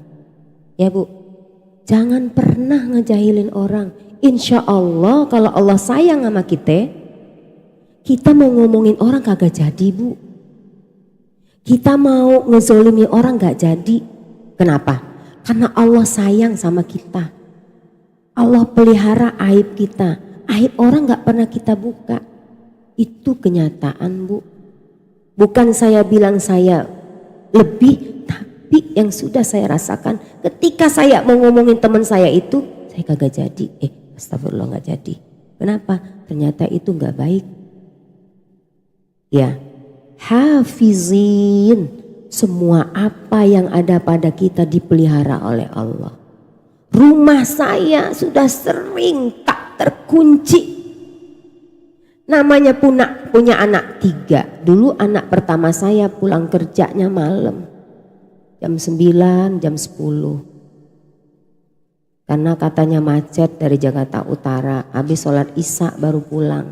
Ya bu, jangan pernah ngejahilin orang. Insya Allah kalau Allah sayang sama kita mau ngomongin orang kagak jadi bu. Kita mau ngezolimi orang gak jadi. Kenapa? Karena Allah sayang sama kita. Allah pelihara aib kita. Aib orang gak pernah kita buka. Itu kenyataan bu. Bukan saya bilang saya lebih, tapi yang sudah saya rasakan ketika saya mau ngomongin teman saya itu, saya kagak jadi. Astagfirullah, nggak jadi. Kenapa? Ternyata itu nggak baik. Ya, hafizin, semua apa yang ada pada kita dipelihara oleh Allah. Rumah saya sudah sering tak terkunci. Namanya punya anak 3. Dulu anak pertama saya pulang kerjanya malam. Jam 9, jam 10. Karena katanya macet dari Jakarta Utara. Habis sholat isya baru pulang.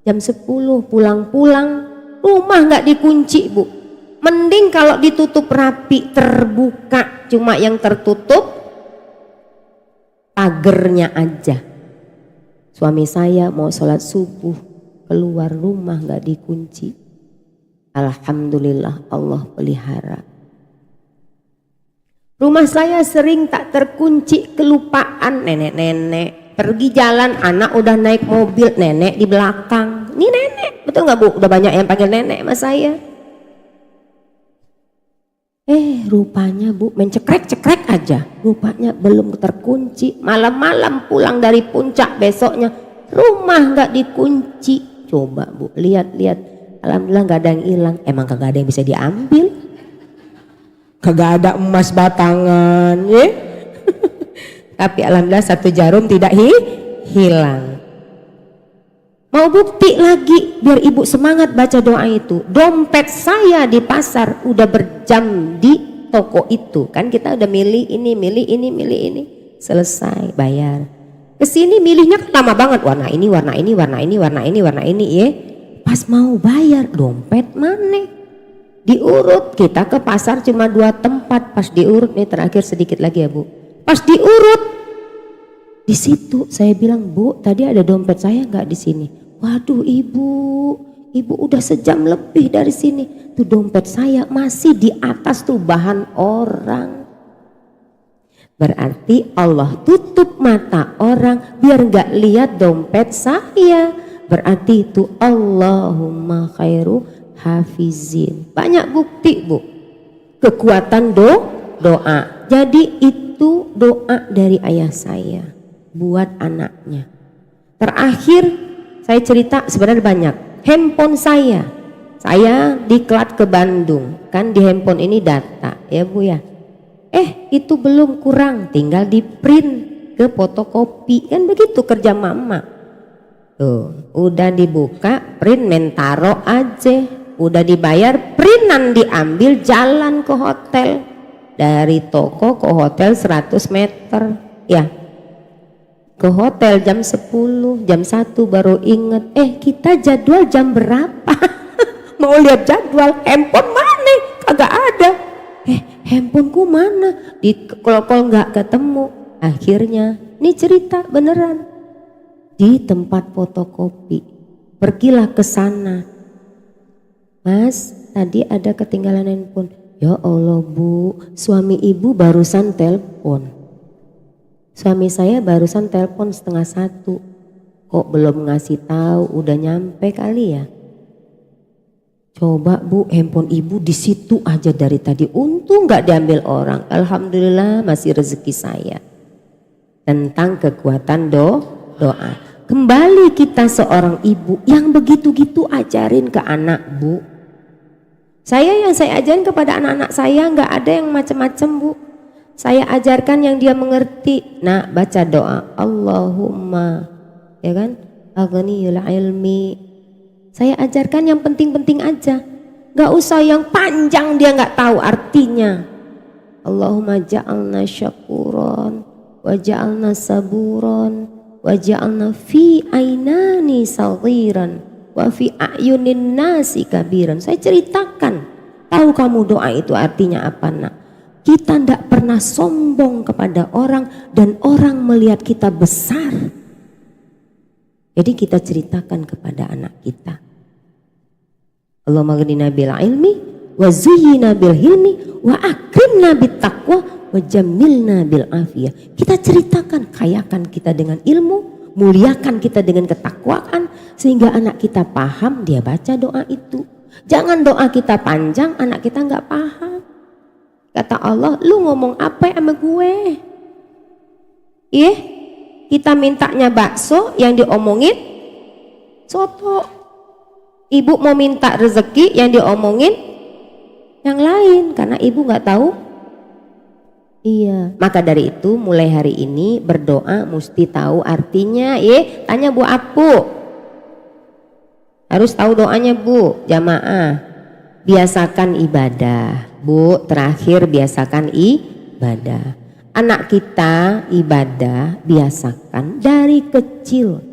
Jam 10 pulang-pulang, rumah gak dikunci, Bu. Mending kalau ditutup rapi, terbuka. Cuma yang tertutup pagernya aja. Suami saya mau sholat subuh keluar rumah gak dikunci. Alhamdulillah Allah pelihara. Rumah saya sering tak terkunci, kelupaan nenek-nenek. Pergi jalan anak udah naik mobil, nenek di belakang. Ini nenek, betul gak Bu? Udah banyak yang panggil nenek sama saya. Rupanya Bu mencekrek-cekrek aja, rupanya belum terkunci. Malam-malam pulang dari puncak besoknya rumah gak dikunci. Coba Bu lihat-lihat, alhamdulillah gak ada yang hilang. Emang kagak ada yang bisa diambil, kagak ada emas batangan ya. Tapi alhamdulillah 1 jarum tidak hilang. Mau bukti lagi biar ibu semangat baca doa itu. Dompet saya di pasar udah berjam di toko itu. Kan kita udah milih ini, milih ini, milih ini. Selesai bayar. Kesini milihnya kan lama banget. Warna ini, warna ini, warna ini, warna ini, warna ini ya. Pas mau bayar dompet mana? Diurut, kita ke pasar cuma 2 tempat. Pas diurut nih terakhir sedikit lagi ya Bu. Pas diurut, di situ saya bilang, Bu tadi ada dompet saya nggak di sini? Waduh ibu udah sejam lebih dari sini. Tuh dompet saya masih di atas tuh bahan orang. Berarti Allah tutup mata orang biar nggak lihat dompet saya. Berarti itu Allahumma khairu hafizin. Banyak bukti Bu. Kekuatan doa. Jadi itu doa dari ayah saya buat anaknya. Terakhir saya cerita sebenarnya banyak. Handphone saya diklat ke Bandung. Kan di handphone ini data ya Bu ya. Itu belum kurang, tinggal di print ke fotokopi. Kan begitu kerja mama. Tuh, udah dibuka, print mentaro aja. Udah dibayar, printan diambil, jalan ke hotel. Dari toko ke hotel 100 meter. Ya. Ke hotel jam 10, jam 1 baru inget, kita jadwal jam berapa? Mau lihat jadwal, handphone mana? Kagak ada. Handphoneku mana? Di call nggak ketemu. Akhirnya, ini cerita beneran. Di tempat fotokopi, pergilah ke sana. Mas, tadi ada ketinggalan handphone. Ya Allah Bu, suami ibu barusan telepon. Suami saya barusan telepon 12:30. Kok belum ngasih tahu, udah nyampe kali ya? Coba Bu, handphone ibu di situ aja dari tadi. Untung nggak diambil orang. Alhamdulillah masih rezeki saya. Tentang kekuatan doa. Kembali kita seorang ibu yang begitu-gitu ajarin ke anak Bu. Yang saya ajarin kepada anak-anak saya nggak ada yang macam-macam Bu. Saya ajarkan yang dia mengerti. Nah, baca doa Allahumma, ya kan, aghniyul ilmi. Saya ajarkan yang penting-penting aja. Gak usah yang panjang dia gak tahu artinya. Allahumma ja'alna syakuran wa ja'alna saburan wa ja'alna fi ainani saghiran wa fi a'yunin nasi kabiran. Saya ceritakan. Tahu kamu doa itu artinya apa nak? Kita tidak pernah sombong kepada orang dan orang melihat kita besar. Jadi kita ceritakan kepada anak kita. Allahumma ghnina bil ilmi wa zuyyina bil hilmi wa akrimna bit taqwa wa jammilna bil afiyah. Kita ceritakan, kayakan kita dengan ilmu, muliakan kita dengan ketakwaan sehingga anak kita paham, dia baca doa itu. Jangan doa kita panjang, anak kita nggak paham. Kata Allah, lu ngomong apa sama gue? Iya, kita mintanya bakso, yang diomongin soto. Ibu mau minta rezeki, yang diomongin yang lain, karena ibu nggak tahu. Iya, maka dari itu mulai hari ini berdoa mesti tahu artinya. Tanya Bu Apu, harus tahu doanya Bu. Jamaah, biasakan ibadah Bu. Terakhir biasakan ibadah. Anak kita ibadah biasakan dari kecil.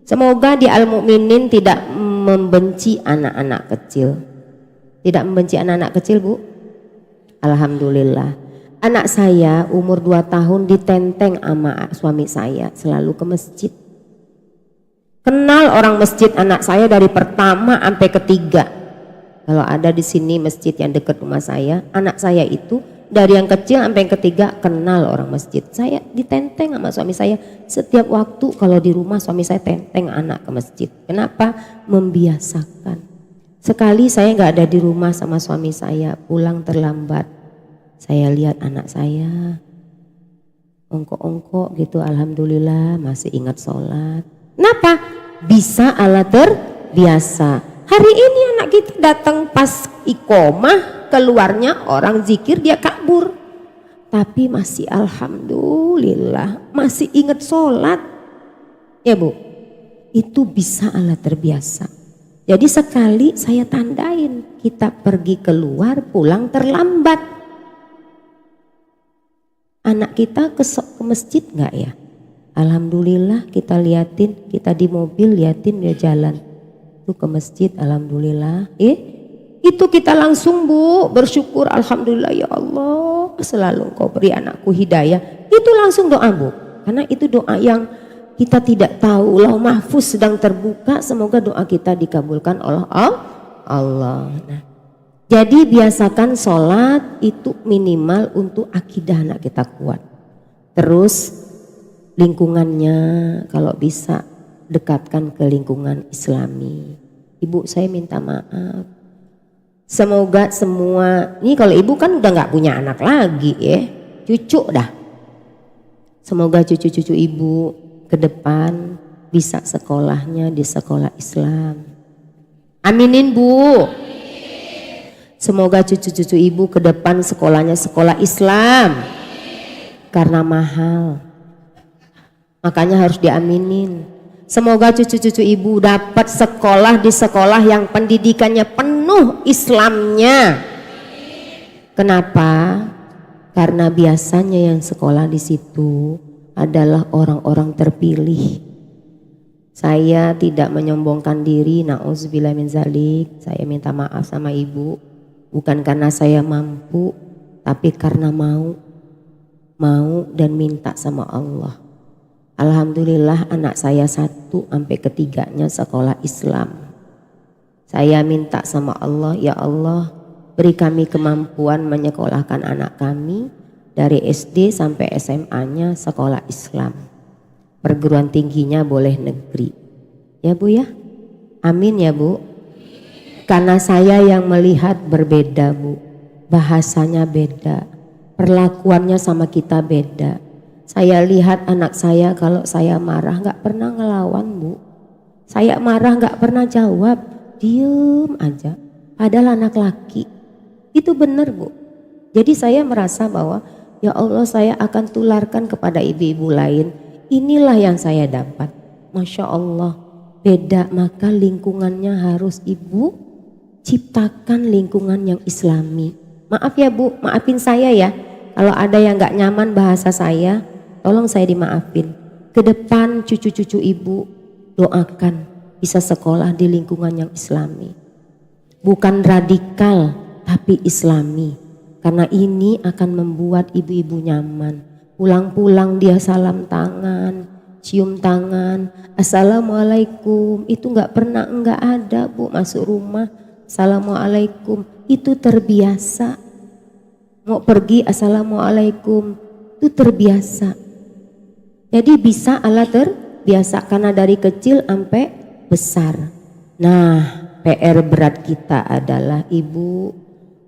Semoga di Al-Mu'minin tidak membenci anak-anak kecil. Tidak membenci anak-anak kecil Bu. Alhamdulillah. Anak saya umur 2 tahun ditenteng sama suami saya selalu ke masjid. Kenal orang masjid anak saya dari pertama sampai ketiga. Kalau ada di sini masjid yang dekat rumah saya, anak saya itu dari yang kecil sampai yang ketiga kenal orang masjid. Saya ditenteng sama suami saya. Setiap waktu kalau di rumah suami saya tenteng anak ke masjid. Kenapa? Membiasakan. Sekali saya nggak ada di rumah sama suami saya, pulang terlambat. Saya lihat anak saya ongkok-ongkok gitu, alhamdulillah masih ingat sholat. Kenapa? Bisa ala terbiasa. Hari ini anak kita datang pas iqomah, keluarnya orang zikir dia kabur. Tapi masih alhamdulillah masih ingat sholat. Ya Bu, itu bisa ala terbiasa. Jadi sekali saya tandain, kita pergi keluar pulang terlambat. Anak kita ke masjid nggak ya? Alhamdulillah kita liatin, kita di mobil liatin dia jalan itu ke masjid, alhamdulillah. Itu kita langsung Bu bersyukur, alhamdulillah ya Allah selalu Engkau beri anakku hidayah. Itu langsung doa Bu, karena itu doa yang kita tidak tahu. Lauh mahfuz sedang terbuka, semoga doa kita dikabulkan oleh Allah. Nah, jadi biasakan sholat itu minimal untuk akidah anak kita kuat. Terus lingkungannya kalau bisa dekatkan ke lingkungan islami. Ibu saya minta maaf. Semoga semua, ini kalau ibu kan udah gak punya anak lagi cucu dah. Semoga cucu-cucu ibu ke depan bisa sekolahnya di sekolah Islam. Aminin Bu. Semoga cucu-cucu ibu ke depan sekolahnya sekolah Islam. Karena mahal. Makanya harus diaminin. Semoga cucu-cucu ibu dapat sekolah di sekolah yang pendidikannya penuh Islamnya. Kenapa? Karena biasanya yang sekolah di situ adalah orang-orang terpilih. Saya tidak menyombongkan diri, na'udzubillah min zalik. Saya minta maaf sama ibu. Bukan karena saya mampu, tapi karena mau dan minta sama Allah. Alhamdulillah anak saya 1 sampai 3-nya sekolah Islam. Saya minta sama Allah, ya Allah beri kami kemampuan menyekolahkan anak kami dari SD sampai SMA-nya sekolah Islam. Perguruan tingginya boleh negeri. Ya Bu ya, amin ya Bu. Karena saya yang melihat berbeda Bu, bahasanya beda, perlakuannya sama kita beda. Saya lihat anak saya kalau saya marah gak pernah ngelawan Bu. Saya marah gak pernah jawab, diem aja. Padahal anak laki, itu benar Bu. Jadi saya merasa bahwa ya Allah saya akan tularkan kepada ibu-ibu lain. Inilah yang saya dapat, Masya Allah beda, maka lingkungannya harus ibu ciptakan lingkungan yang islami. Maaf ya Bu, maafin saya ya. Kalau ada yang gak nyaman bahasa saya, tolong saya dimaafin. Ke depan cucu-cucu ibu doakan bisa sekolah di lingkungan yang islami. Bukan radikal tapi islami. Karena ini akan membuat ibu-ibu nyaman. Pulang-pulang dia salam tangan, cium tangan, assalamualaikum. Itu gak pernah, enggak ada Bu masuk rumah. Assalamualaikum, itu terbiasa. Mau pergi assalamualaikum, itu terbiasa. Jadi bisa ala terbiasa karena dari kecil sampai besar. Nah PR berat kita adalah ibu,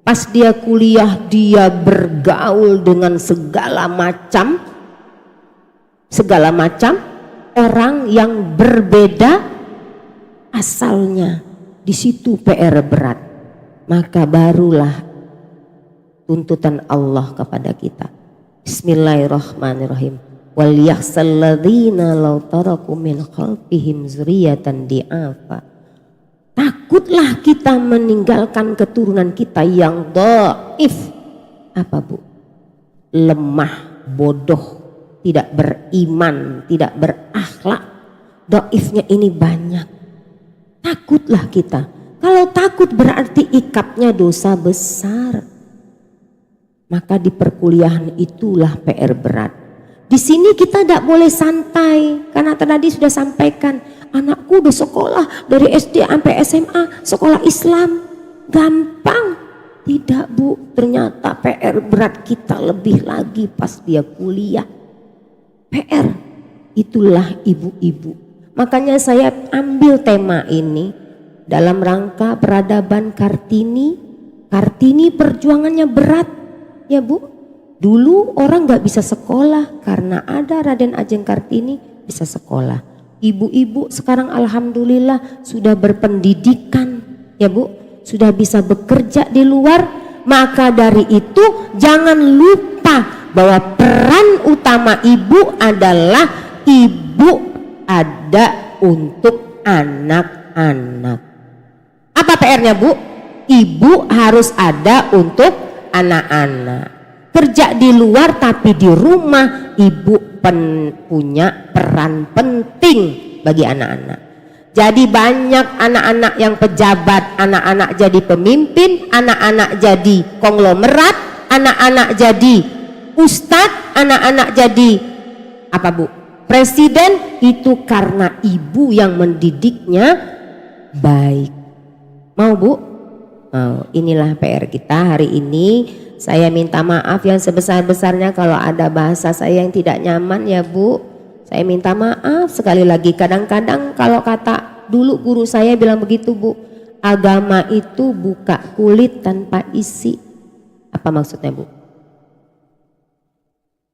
pas dia kuliah dia bergaul dengan segala macam orang yang berbeda asalnya. Di situ PR berat. Maka barulah tuntutan Allah kepada kita. Bismillahirrahmanirrahim. Wal yakhsal ladzina law taraku min khalfihim dzurriyyatan di'afa. Takutlah kita meninggalkan keturunan kita yang dhaif. Apa Bu? Lemah, bodoh, tidak beriman, tidak berakhlak. Dhaifnya ini banyak. Takutlah kita. Kalau takut berarti ikapnya dosa besar. Maka di perkuliahan itulah PR berat. Di sini kita tidak boleh santai, karena tadi sudah sampaikan, anakku udah sekolah dari SD sampai SMA, sekolah Islam, gampang. Tidak Bu, ternyata PR berat kita lebih lagi pas dia kuliah. PR, itulah ibu-ibu. Makanya saya ambil tema ini dalam rangka peradaban Kartini. Kartini perjuangannya berat ya Bu. Dulu orang gak bisa sekolah, karena ada Raden Ajeng Kartini bisa sekolah. Ibu-ibu sekarang alhamdulillah sudah berpendidikan ya Bu, sudah bisa bekerja di luar. Maka dari itu jangan lupa bahwa peran utama ibu adalah ibu ada untuk anak-anak. Apa PR-nya Bu? Ibu harus ada untuk anak-anak. Kerja di luar tapi di rumah ibu punya peran penting bagi anak-anak. Jadi banyak anak-anak yang pejabat, anak-anak jadi pemimpin, anak-anak jadi konglomerat, anak-anak jadi ustadz, anak-anak jadi apa Bu? Presiden. Itu karena ibu yang mendidiknya baik. Mau Bu? Mau. Inilah PR kita hari ini. Saya minta maaf yang sebesar-besarnya kalau ada bahasa saya yang tidak nyaman ya Bu. Saya minta maaf sekali lagi. Kadang-kadang kalau kata dulu guru saya bilang begitu Bu, agama itu buka kulit tanpa isi. Apa maksudnya Bu?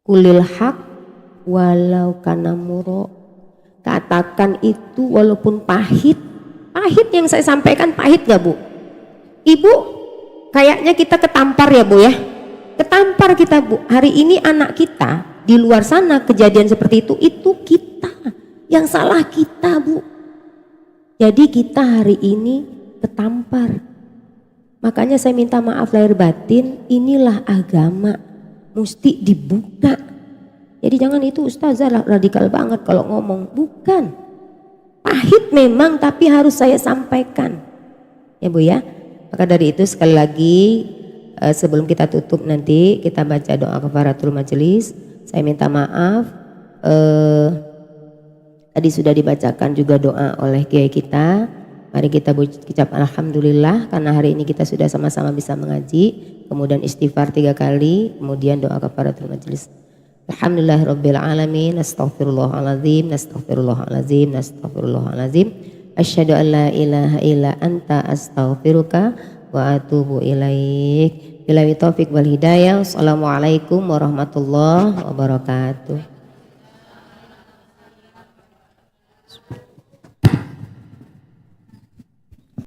Kulil haq walau kana muro. Katakan itu walaupun pahit. Pahit yang saya sampaikan pahit gak Bu? Ibu, kayaknya kita ketampar ya Bu ya. Ketampar kita Bu. Hari ini anak kita di luar sana kejadian seperti itu kita. Yang salah kita Bu. Jadi kita hari ini ketampar. Makanya saya minta maaf lahir batin, inilah agama. Mesti dibuka. Jadi jangan itu ustazah radikal banget kalau ngomong. Bukan. Pahit memang tapi harus saya sampaikan. Ya Bu ya. Maka dari itu sekali lagi sebelum kita tutup nanti kita baca doa kafaratul majelis. Saya minta maaf tadi sudah dibacakan juga doa oleh kiai kita. Mari kita ucap alhamdulillah karena hari ini kita sudah sama-sama bisa mengaji. Kemudian istighfar 3 kali, kemudian doa kafaratul majelis. Alhamdulillahirabbil alamin, astaghfirullahalazim, astaghfirullahalazim, astaghfirullahalazim. Asyhadu an la ilaha illa anta astaghfiruka wa atubu ilaik. Billahi taufik wal hidayah. Assalamualaikum warahmatullahi wabarakatuh.